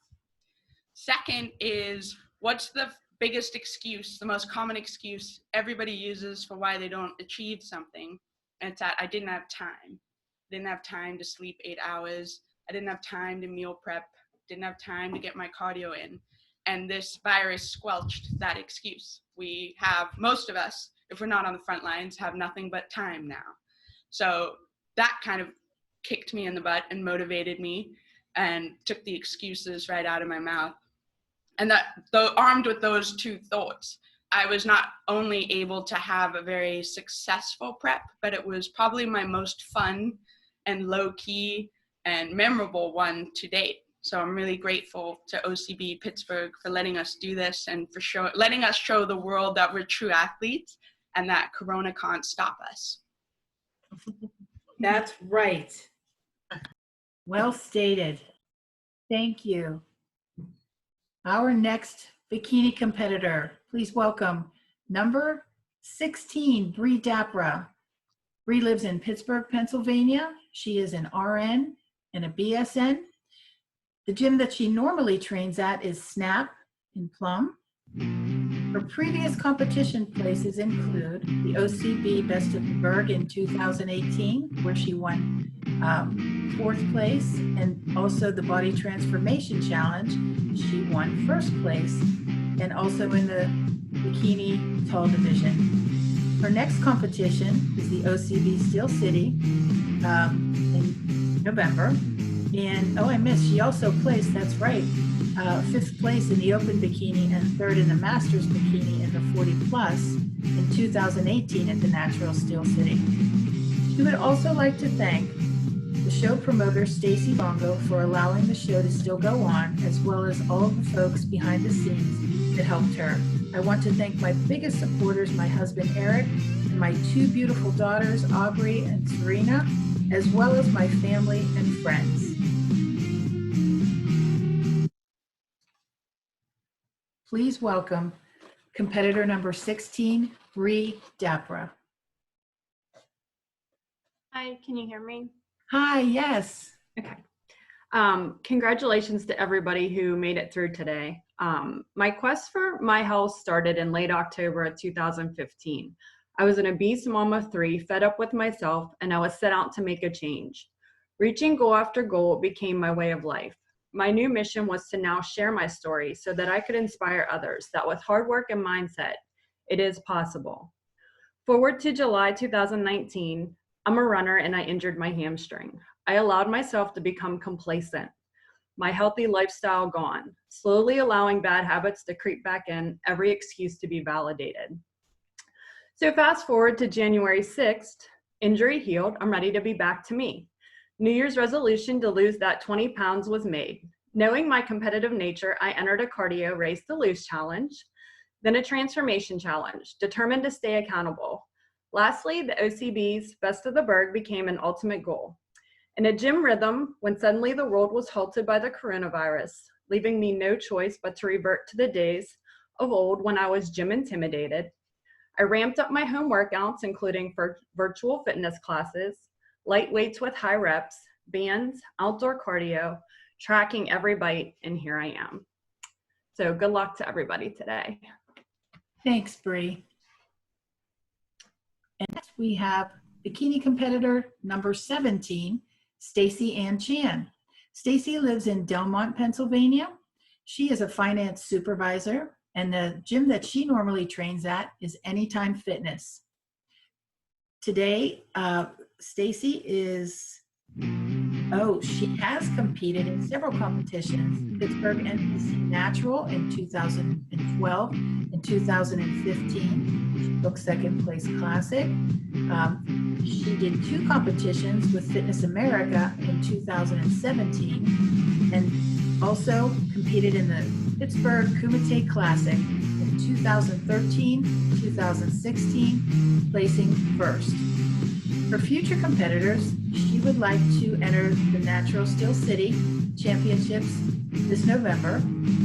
Second is, what's the biggest excuse, the most common excuse everybody uses for why they don't achieve something? And it's that I didn't have time. Didn't have time to sleep 8 hours. I didn't have time to meal prep. Didn't have time to get my cardio in. And this virus squelched that excuse. We have, most of us, if we're not on the front lines, have nothing but time now. So that kind of kicked me in the butt and motivated me and took the excuses right out of my mouth. And that, though armed with those two thoughts, I was not only able to have a very successful prep, but it was probably my most fun and low-key and memorable one to date. So I'm really grateful to OCB Pittsburgh for letting us do this and for letting us show the world that we're true athletes and that Corona can't stop us. That's right. Well stated. Thank you. Our next bikini competitor, please welcome number 16, Bree Dapra. Bree lives in Pittsburgh, Pennsylvania. She is an RN and a BSN. The gym that she normally trains at is SNAP in Plum. Her previous competition places include the OCB Best of Burgh in 2018, where she won 4th place, and also the Body Transformation Challenge, she won 1st place, and also in the bikini tall division. Her next competition is the OCB Steel City in November. And, oh, I missed, she also placed, that's right, 5th place in the open bikini and 3rd in the masters bikini in the 40 plus in 2018 at the Natural Steel City. She would also like to thank the show promoter Stacy Longo for allowing the show to still go on, as well as all of the folks behind the scenes that helped her. I want to thank my biggest supporters, my husband Eric, and my 2 beautiful daughters, Aubrey and Serena, as well as my family and friends. Please welcome competitor number 16, Bree Dapra. Hi, can you hear me? Hi, yes. Okay. Congratulations to everybody who made it through today. My quest for my health started in late October of 2015. I was an obese mom of 3, fed up with myself, and I was set out to make a change. Reaching goal after goal became my way of life. My new mission was to now share my story so that I could inspire others that with hard work and mindset, it is possible. Forward to July 2019, I'm a runner and I injured my hamstring. I allowed myself to become complacent. My healthy lifestyle gone, slowly allowing bad habits to creep back in, every excuse to be validated. So fast forward to January 6th, injury healed, I'm ready to be back to me. New Year's resolution to lose that 20 pounds was made. Knowing my competitive nature, I entered a cardio race to lose challenge, then a transformation challenge, determined to stay accountable. Lastly, the OCB's Best of the Burgh became an ultimate goal. In a gym rhythm, when suddenly the world was halted by the coronavirus, leaving me no choice but to revert to the days of old when I was gym intimidated, I ramped up my home workouts, including virtual fitness classes, light weights with high reps, bands, outdoor cardio, tracking every bite, and here I am. So good luck to everybody today. Thanks, Bree. And next we have bikini competitor number 17, Stacy Ann Chan. Stacy lives in Delmont, Pennsylvania. She is a finance supervisor, and the gym that she normally trains at is Anytime Fitness. Today, Stacy is, she has competed in several competitions: Pittsburgh NPC Natural in 2012 and 2015. She took second place classic. She did 2 competitions with Fitness America in 2017 and also competed in the Pittsburgh Kumite Classic in 2013, 2016, placing first. For future competitors, she would like to enter the Natural Steel City Championships this November.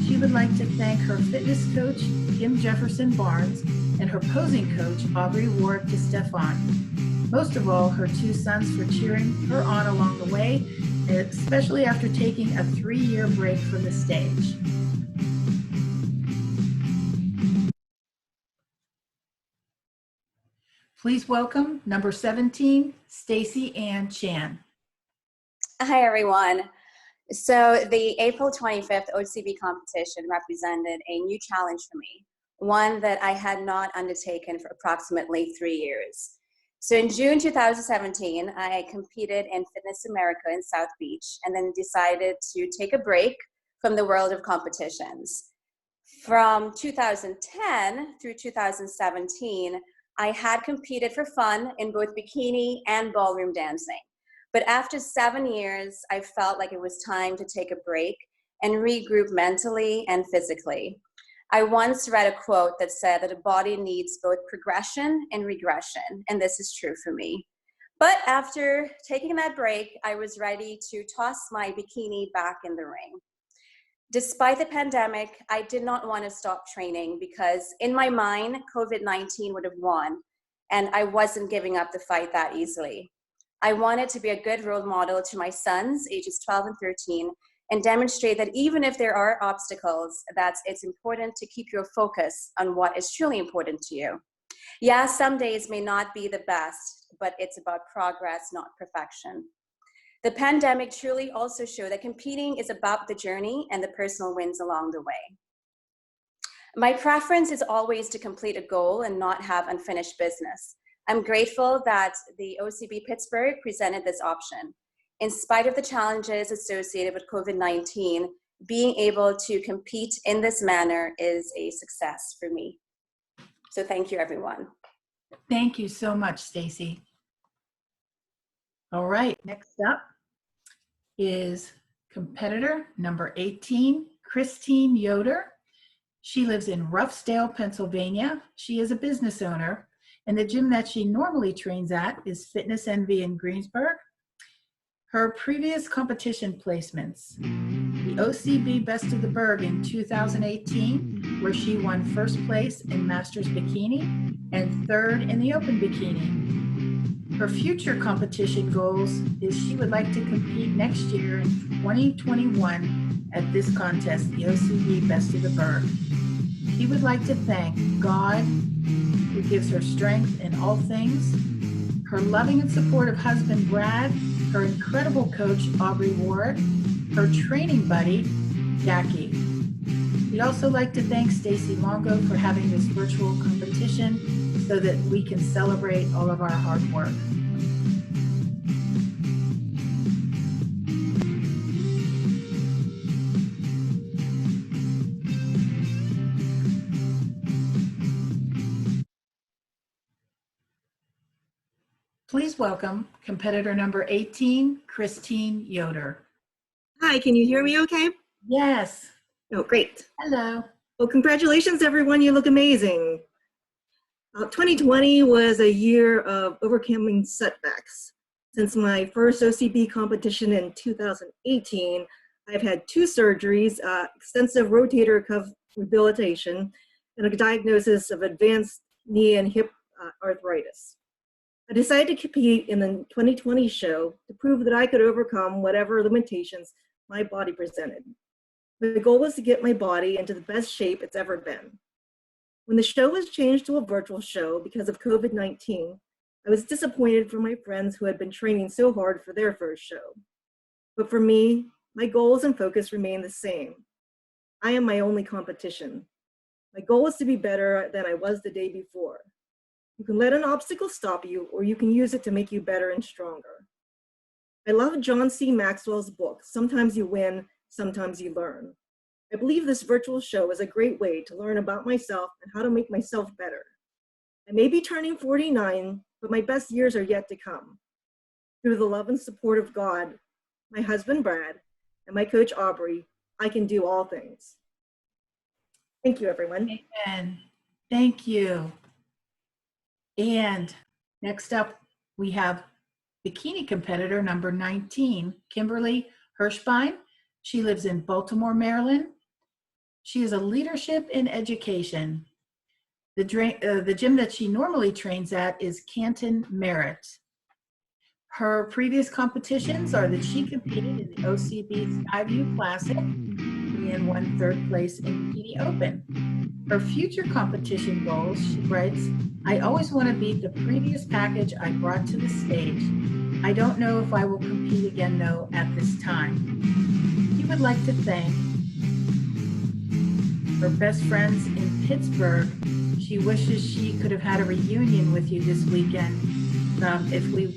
She would like to thank her fitness coach, Kim Jefferson Barnes, and her posing coach, Aubrey Ward DeStefan. Most of all, her 2 sons for cheering her on along the way, especially after taking a 3-year break from the stage. Please welcome number 17, Stacy Ann Chan. Hi, everyone. So the April 25th OCB competition represented a new challenge for me, one that I had not undertaken for approximately 3 years. So in June 2017, I competed in Fitness America in South Beach and then decided to take a break from the world of competitions. From 2010 through 2017, I had competed for fun in both bikini and ballroom dancing. But after 7 years, I felt like it was time to take a break and regroup mentally and physically. I once read a quote that said that a body needs both progression and regression, and this is true for me. But after taking that break, I was ready to toss my bikini back in the ring. Despite the pandemic, I did not want to stop training because in my mind, COVID-19 would have won, and I wasn't giving up the fight that easily. I wanted to be a good role model to my sons, ages 12 and 13, and demonstrate that even if there are obstacles, that it's important to keep your focus on what is truly important to you. Yeah, some days may not be the best, but it's about progress, not perfection. The pandemic truly also showed that competing is about the journey and the personal wins along the way. My preference is always to complete a goal and not have unfinished business. I'm grateful that the OCB Pittsburgh presented this option. In spite of the challenges associated with COVID-19, being able to compete in this manner is a success for me. So thank you, everyone. Thank you so much, Stacy. All right, next up is competitor number 18, Christine Yoder. She lives in Ruffsdale, Pennsylvania. She is a business owner, and the gym that she normally trains at is Fitness Envy in Greensburg. Her previous competition placements: the OCB Best of the Burgh in 2018, where she won first place in Masters Bikini and third in the Open Bikini. Her future competition goals is she would like to compete next year in 2021 at this contest, the OCB Best of the Burgh. She would like to thank God, who gives her strength in all things, her loving and supportive husband, Brad, her incredible coach, Aubrey Ward, her training buddy, Jackie. We'd also like to thank Stacy Longo for having this virtual competition so that we can celebrate all of our hard work. Please welcome competitor number 18, Christine Yoder. Hi, can you hear me okay? Yes. Oh, great. Hello. Well, congratulations, everyone. You look amazing. 2020 was a year of overcoming setbacks. Since my first OCB competition in 2018, I've had 2 surgeries, extensive rotator cuff rehabilitation, and a diagnosis of advanced knee and hip arthritis. I decided to compete in the 2020 show to prove that I could overcome whatever limitations my body presented. The goal was to get my body into the best shape it's ever been. When the show was changed to a virtual show because of COVID-19, I was disappointed for my friends who had been training so hard for their first show. But for me, my goals and focus remain the same. I am my only competition. My goal is to be better than I was the day before. You can let an obstacle stop you, or you can use it to make you better and stronger. I love John C. Maxwell's book, Sometimes You Win, Sometimes You Learn. I believe this virtual show is a great way to learn about myself and how to make myself better. I may be turning 49, but my best years are yet to come. Through the love and support of God, my husband Brad, and my coach Aubrey, I can do all things. Thank you, everyone. Amen. Thank you. And next up, we have bikini competitor number 19, Kimberly Hirschbein. She lives in Baltimore, Maryland. She is a leadership in education. The gym that she normally trains at is Canton Merit. Her previous competitions are that she competed in the OCB Skyview Classic and won 3rd place in Bikini Open. Her future competition goals, she writes, I always want to beat the previous package I brought to the stage. I don't know if I will compete again though at this time. She would like to thank her best friends in Pittsburgh. She wishes she could have had a reunion with you this weekend if we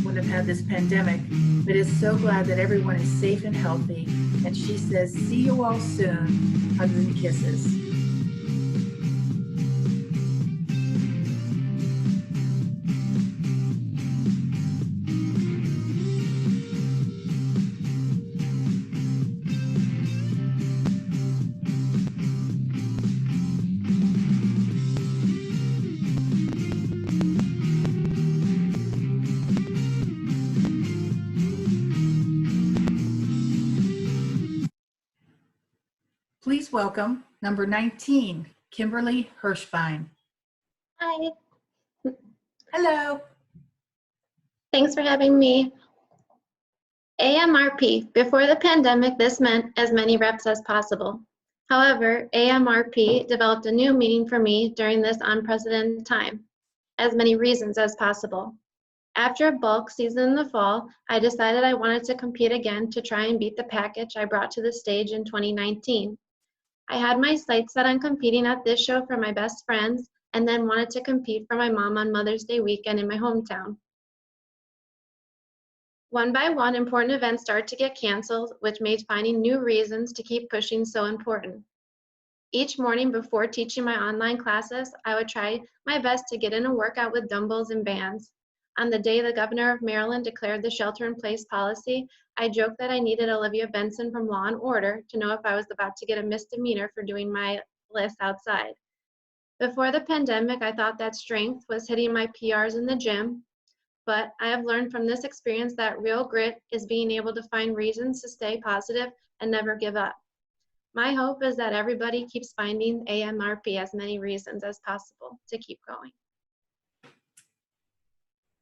wouldn't have had this pandemic, but is so glad that everyone is safe and healthy. And she says, see you all soon. Hugs and kisses. Please welcome number 19, Kimberly Hirschbein. Hi. Hello. Thanks for having me. AMRP. Before the pandemic, this meant as many reps as possible. However, AMRP developed a new meaning for me during this unprecedented time, as many reasons as possible. After a bulk season in the fall, I decided I wanted to compete again to try and beat the package I brought to the stage in 2019. I had my sights set on competing at this show for my best friends, and then wanted to compete for my mom on Mother's Day weekend in my hometown. One by one, important events started to get canceled, which made finding new reasons to keep pushing so important. Each morning before teaching my online classes, I would try my best to get in a workout with dumbbells and bands. On the day the governor of Maryland declared the shelter-in-place policy, I joked that I needed Olivia Benson from Law & Order to know if I was about to get a misdemeanor for doing my list outside. Before the pandemic, I thought that strength was hitting my PRs in the gym, but I have learned from this experience that real grit is being able to find reasons to stay positive and never give up. My hope is that everybody keeps finding AMRP as many reasons as possible to keep going.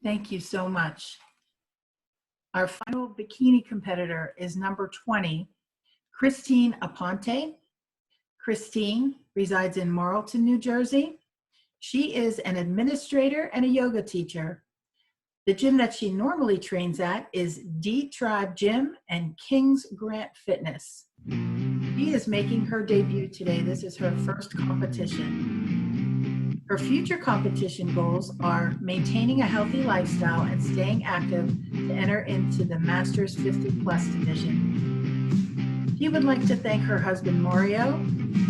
Thank you so much. Our final bikini competitor is number 20, Christine Aponte. Christine resides in Marlton, New Jersey. She is an administrator and a yoga teacher. The gym that she normally trains at is D-Tribe Gym and King's Grant Fitness. She is making her debut today. This is her first competition. Her future competition goals are maintaining a healthy lifestyle and staying active to enter into the Masters 50 Plus division. She would like to thank her husband Mario,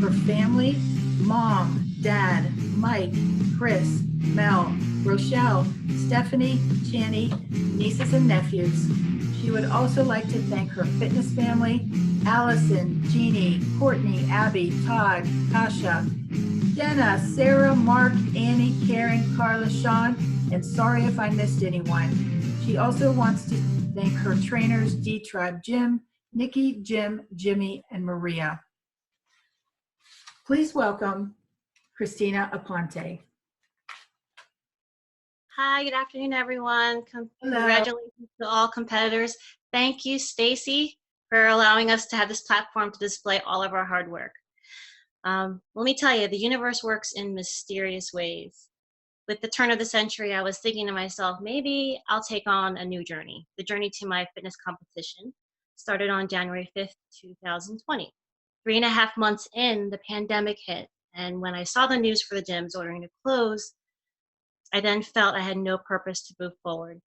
her family, mom, dad, Mike, Chris, Mel, Rochelle, Stephanie, Channy, nieces and nephews. She would also like to thank her fitness family, Allison, Jeannie, Courtney, Abby, Todd, Kasha, Jenna, Sarah, Mark, Annie, Karen, Carla, Sean, and sorry if I missed anyone. She also wants to thank her trainers, D-Tribe Jim, Nikki, Jim, Jimmy, and Maria. Please welcome Christina Aponte. Hi, good afternoon, everyone. Congratulations to all competitors. Thank you, Stacy, for allowing us to have this platform to display all of our hard work. Let me tell you, the universe works in mysterious ways. With the turn of the century, I was thinking to myself, maybe I'll take on a new journey. The journey to my fitness competition started on January 5th, 2020. 3.5 months in, the pandemic hit. And when I saw the news for the gyms ordering to close, I then felt I had no purpose to move forward.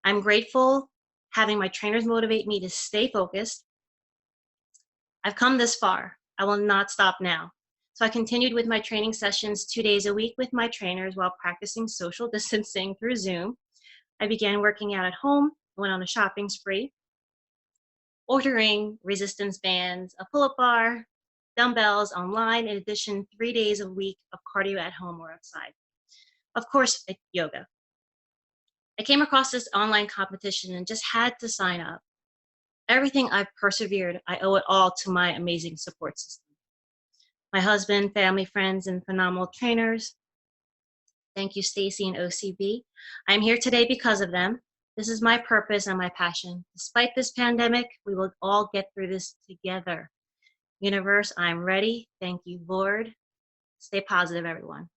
I'm grateful having my trainers motivate me to stay focused. I've come this far. I will not stop now. So I continued with my training sessions 2 days a week with my trainers while practicing social distancing through Zoom. I began working out at home, went on a shopping spree, ordering resistance bands, a pull-up bar, dumbbells online, in addition 3 days a week of cardio at home or outside. Of course, yoga. I came across this online competition and just had to sign up. Everything I've persevered, I owe it all to my amazing support system. My husband, family, friends, and phenomenal trainers. Thank you, Stacy and OCB. I'm here today because of them. This is my purpose and my passion. Despite this pandemic, we will all get through this together. Universe, I'm ready. Thank you, Lord. Stay positive, everyone.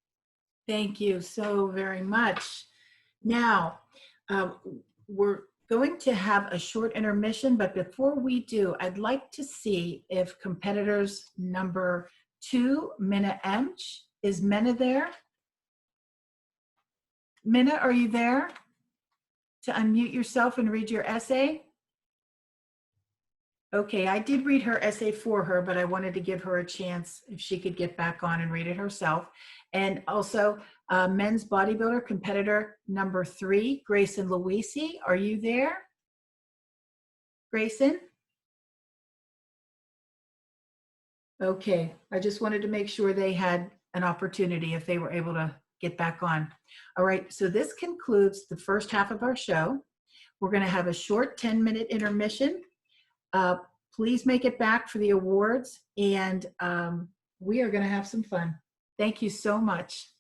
Thank you so very much. Now, we're going to have a short intermission, but before we do, I'd like to see if competitors number 2, Minna Emch, is Minna there? Minna, are you there to unmute yourself and read your essay? Okay, I did read her essay for her, but I wanted to give her a chance if she could get back on and read it herself. And also, men's bodybuilder competitor number 3, Grayson LOWEECY, are you there? Grayson? Okay, I just wanted to make sure they had an opportunity if they were able to get back on. All right, so this concludes the first half of our show. We're gonna have a short 10-minute intermission. Please make it back for the awards, and we are gonna have some fun. Thank you so much.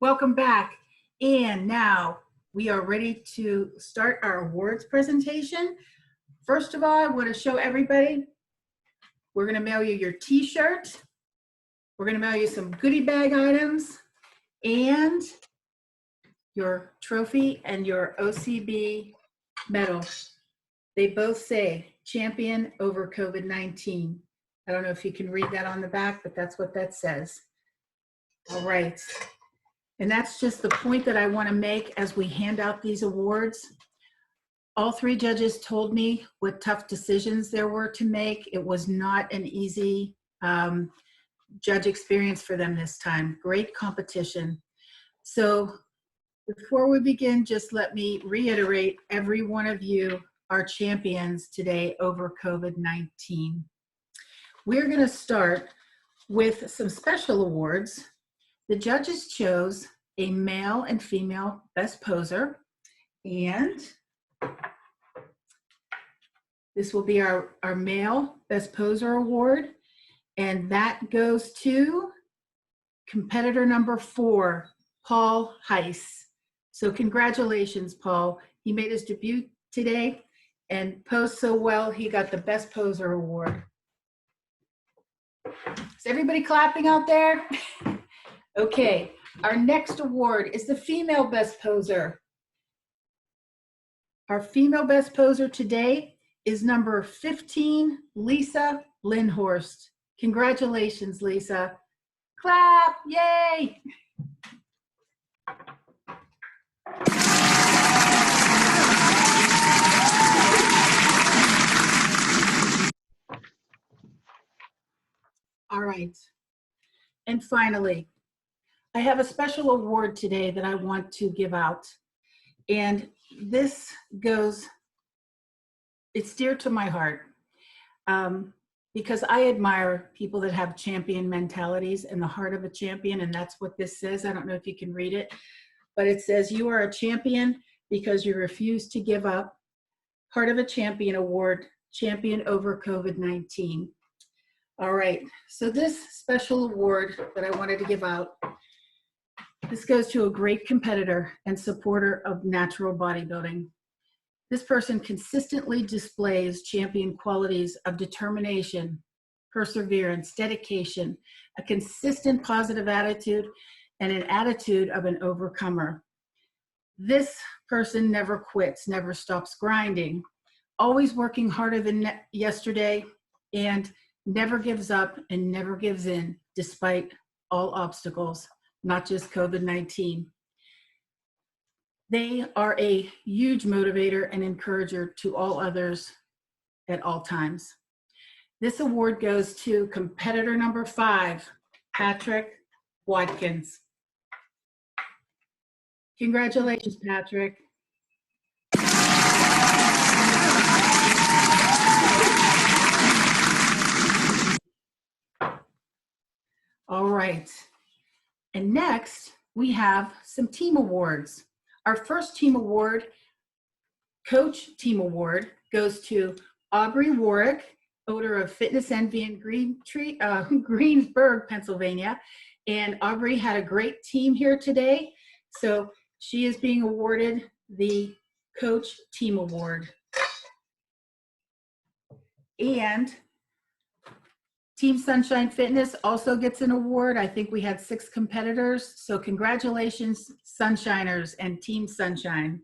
Welcome back. And now we are ready to start our awards presentation. First of all, I want to show everybody, we're going to mail you your t-shirt. We're going to mail you some goodie bag items and your trophy and your OCB medal. They both say champion over COVID-19. I don't know if you can read that on the back, but that's what that says. All right. And that's just the point that I want to make as we hand out these awards. All three judges told me what tough decisions there were to make. It was not an easy judge experience for them this time. Great competition. So before we begin, just let me reiterate, every one of you are champions today over COVID-19. We're going to start with some special awards. The judges chose a male and female best poser, and this will be our male best poser award, and that goes to competitor number 4, Paul HEYSE. So congratulations, Paul. He made his debut today and posed so well, he got the best poser award. Is everybody clapping out there? Okay, our next award is the female best poser. Our female best poser today is number 15, Lisa Lindhorst. Congratulations, Lisa. Clap, yay! All right, and finally, I have a special award today that I want to give out. And this goes, it's dear to my heart because I admire people that have champion mentalities and the heart of a champion, and that's what this says. I don't know if you can read it, but it says, you are a champion because you refuse to give up. Heart of a Champion Award, champion over COVID-19. All right, so this special award that I wanted to give out, this goes to a great competitor and supporter of natural bodybuilding. This person consistently displays champion qualities of determination, perseverance, dedication, a consistent positive attitude, and an attitude of an overcomer. This person never quits, never stops grinding, always working harder than yesterday, and never gives up and never gives in despite all obstacles, not just COVID-19. They are a huge motivator and encourager to all others at all times. This award goes to competitor number 5, Patrick Watkins. Congratulations, Patrick. All right, and next we have some team awards. Our first team award, Coach Team Award, goes to Aubrey Warwick, owner of Fitness Envy in Greensburg, Pennsylvania. And Aubrey had a great team here today, so she is being awarded the Coach Team Award. And Team Sunshine Fitness also gets an award. I think we had 6 competitors, so congratulations, Sunshiners and Team Sunshine.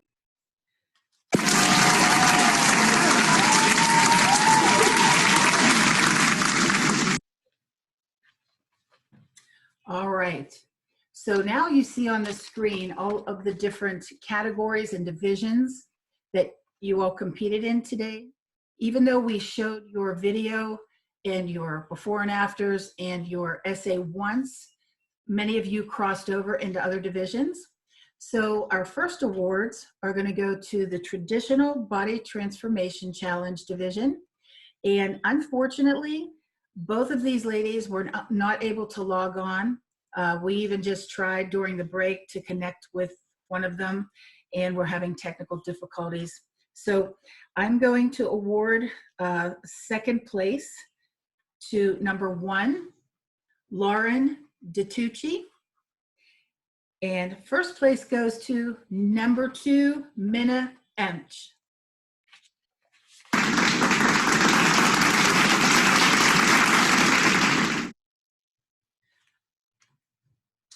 All right, so now you see on the screen all of the different categories and divisions that you all competed in today. Even though we showed your video and your before and afters and your essay once, many of you crossed over into other divisions. So our first awards are going to go to the Traditional Body Transformation Challenge division. And unfortunately, both of these ladies were not able to log on. We even just tried during the break to connect with one of them, and we're having technical difficulties. So I'm going to award second place to number 1, Lauren DiTucci. And first place goes to number 2, Minna Emch.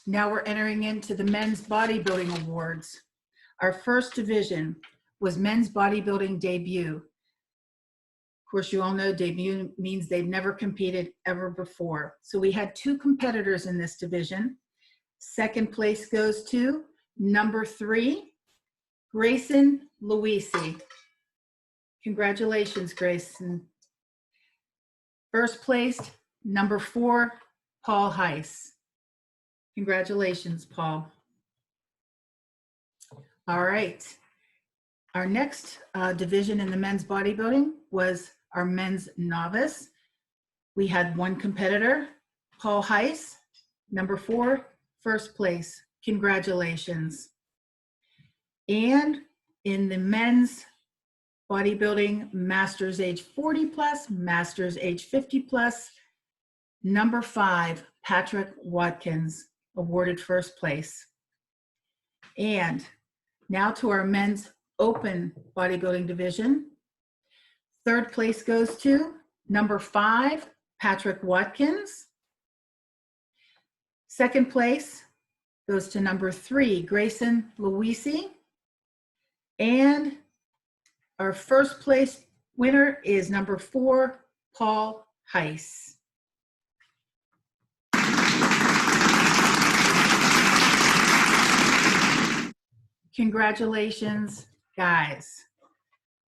Now we're entering into the Men's Bodybuilding Awards. Our first division was Men's Bodybuilding Debut. Of course, you all know debut means they've never competed ever before. So we had 2 competitors in this division. Second place goes to number 3, GREYSON LOWEECY. Congratulations, Grayson. First place, number 4, Paul HEYSE. Congratulations, Paul. All right. Our next division in the men's bodybuilding was our men's novice. We had 1 competitor, Paul HEYSE, number 4, first place. Congratulations. And in the men's bodybuilding, masters age 40 plus, masters age 50 plus, number 5, Patrick Watkins, awarded first place. And now to our men's open bodybuilding division. Third place goes to number 5, Patrick Watkins. Second place goes to number 3, GREYSON LOWEECY. And our first place winner is number 4, Paul HEYSE. Congratulations, guys.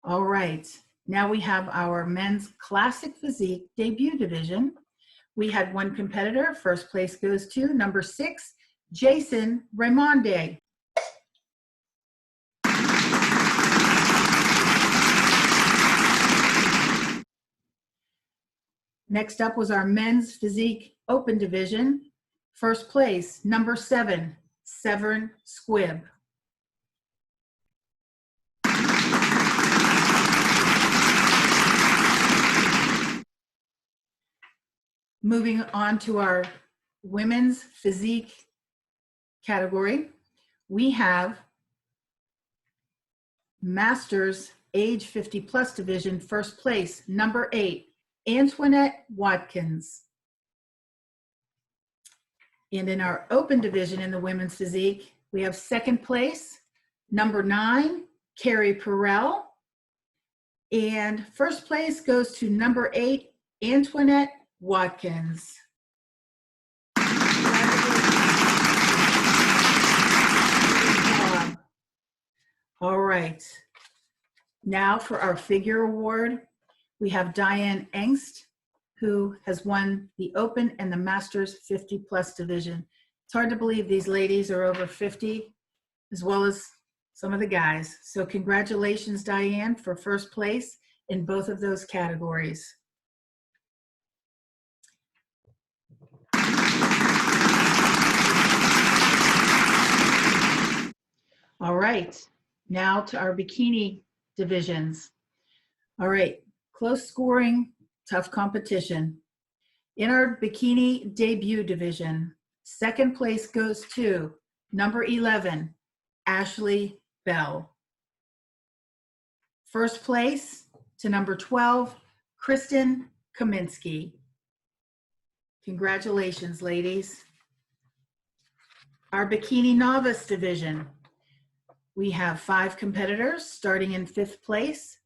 All right, now we have our men's classic physique debut division. We had 1 competitor. First place goes to number 6, Jason Raimondi. Next up was our men's physique open division. First place, number 7, SEVERN SQUIBB. Moving on to our women's physique category, we have Masters age 50 plus division, first place, number 8, Antoinette Watkins. And in our open division in the women's physique, we have second place, number 9, CARRIE PERRELL. And first place goes to number 8, Antoinette Watkins. All right. Now for our figure award, we have Diane Engst, who has won the Open and the Masters 50 plus division. It's hard to believe these ladies are over 50, as well as some of the guys. So congratulations, Diane, for first place in both of those categories. All right, now to our bikini divisions. All right, close scoring, tough competition. In our bikini debut division, second place goes to number 11, Ashley Bell. First place to number 12, Kristen Kaminsky. Congratulations, ladies. Our bikini novice division, we have 5 competitors starting in 5th place.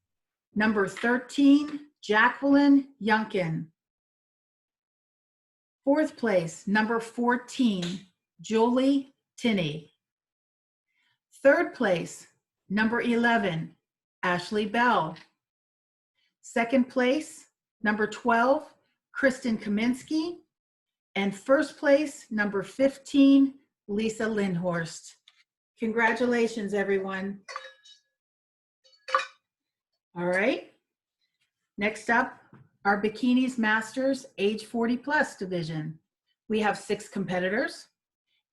Number 13, Jacqueline Yunkin. 4th place, number 14, Julie Tinney. 3rd place, number 11, Ashley Bell. 2nd place, number 12, Kristen Kaminsky. And 1st place, number 15, Lisa Lindhorst. Congratulations, everyone. All right. Next up, our Bikinis Masters age 40 plus division. We have 6 competitors.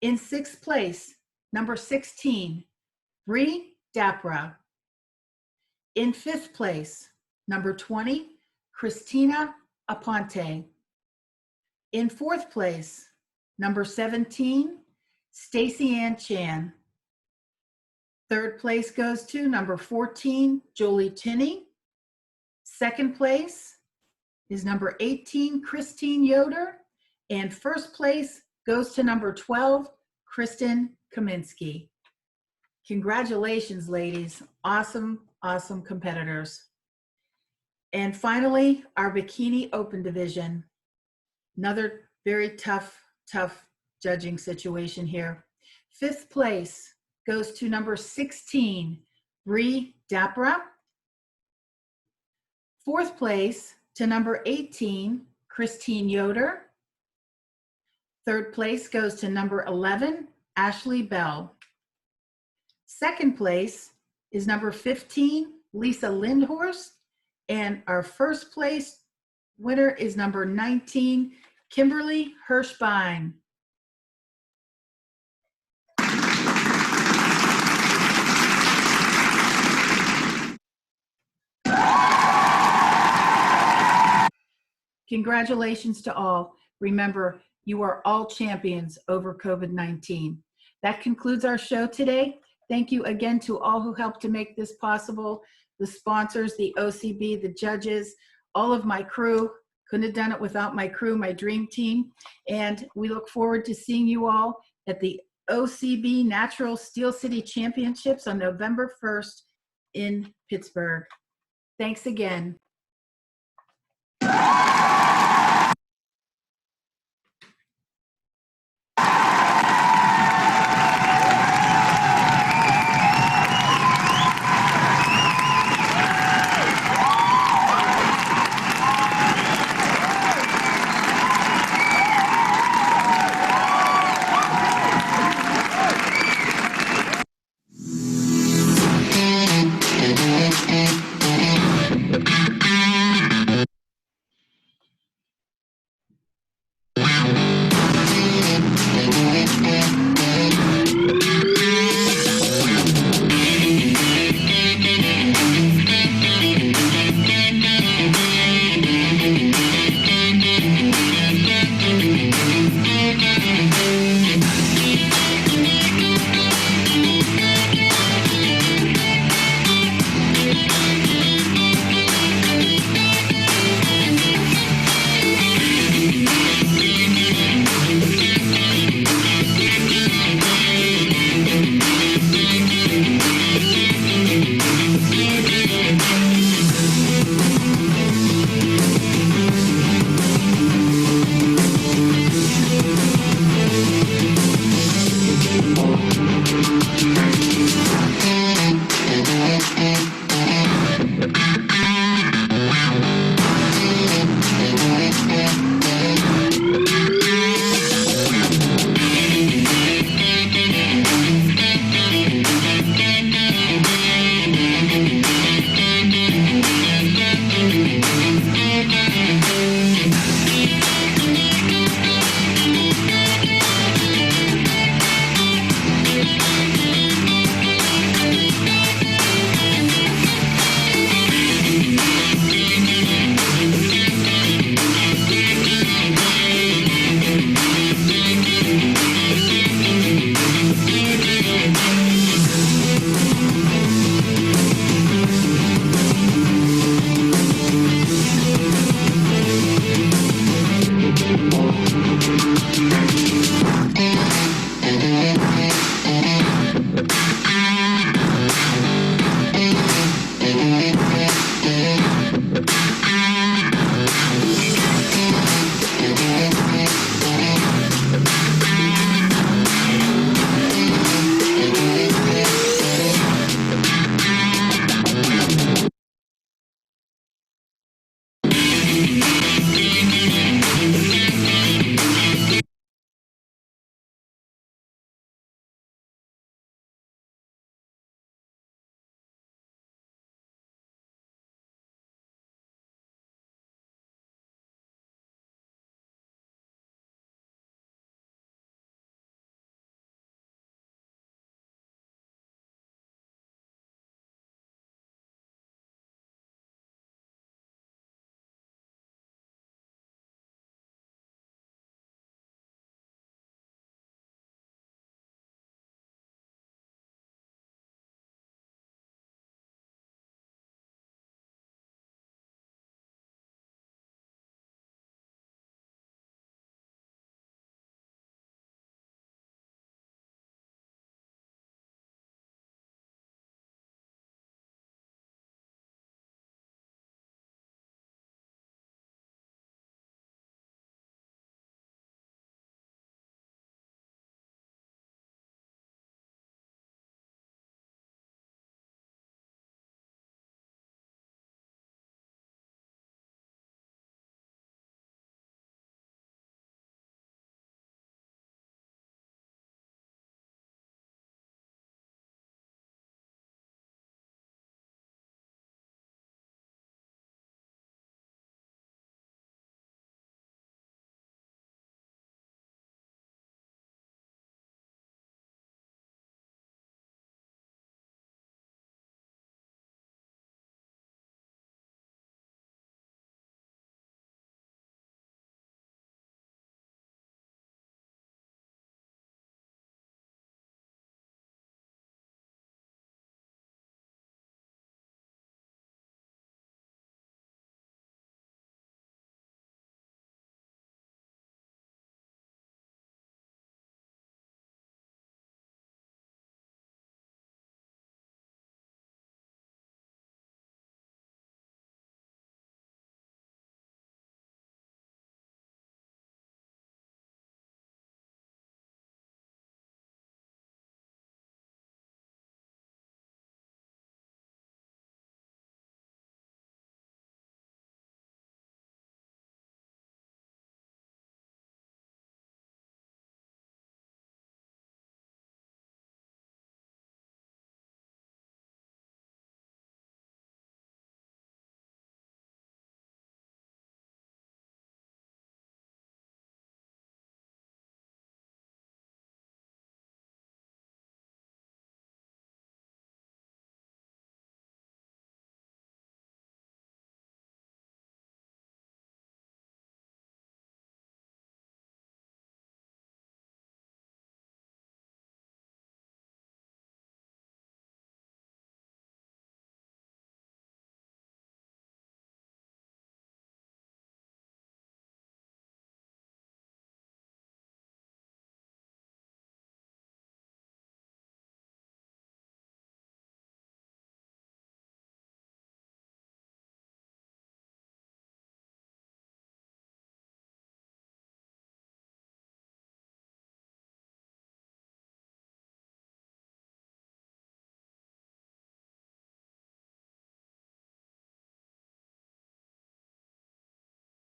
In 6th place, number 16, Bree Dapra. In 5th place, number 20, Christina Aponte. In 4th place, number 17, Stacy Ann Chan. Third place goes to number 14, Jolie Tinney. Second place is number 18, Christine Yoder. And first place goes to number 12, Kristen Kaminsky. Congratulations, ladies. Awesome, awesome competitors. And finally, our Bikini Open division. Another very tough judging situation here. Fifth place goes to number 16, Bree Dapra. Fourth place to number 18, Christine Yoder. Third place goes to number 11, Ashley Bell. Second place is number 15, Lisa Lindhorst. And our first place winner is number 19, Kimberly Hirschbein. Congratulations to all. Remember, you are all champions over COVID-19. That concludes our show today. Thank you again to all who helped to make this possible. The sponsors, the OCB, the judges, all of my crew. Couldn't have done it without my crew, my dream team. And we look forward to seeing you all at the OCB Natural Steel City Championships on November 1st in Pittsburgh. Thanks again. Thank you.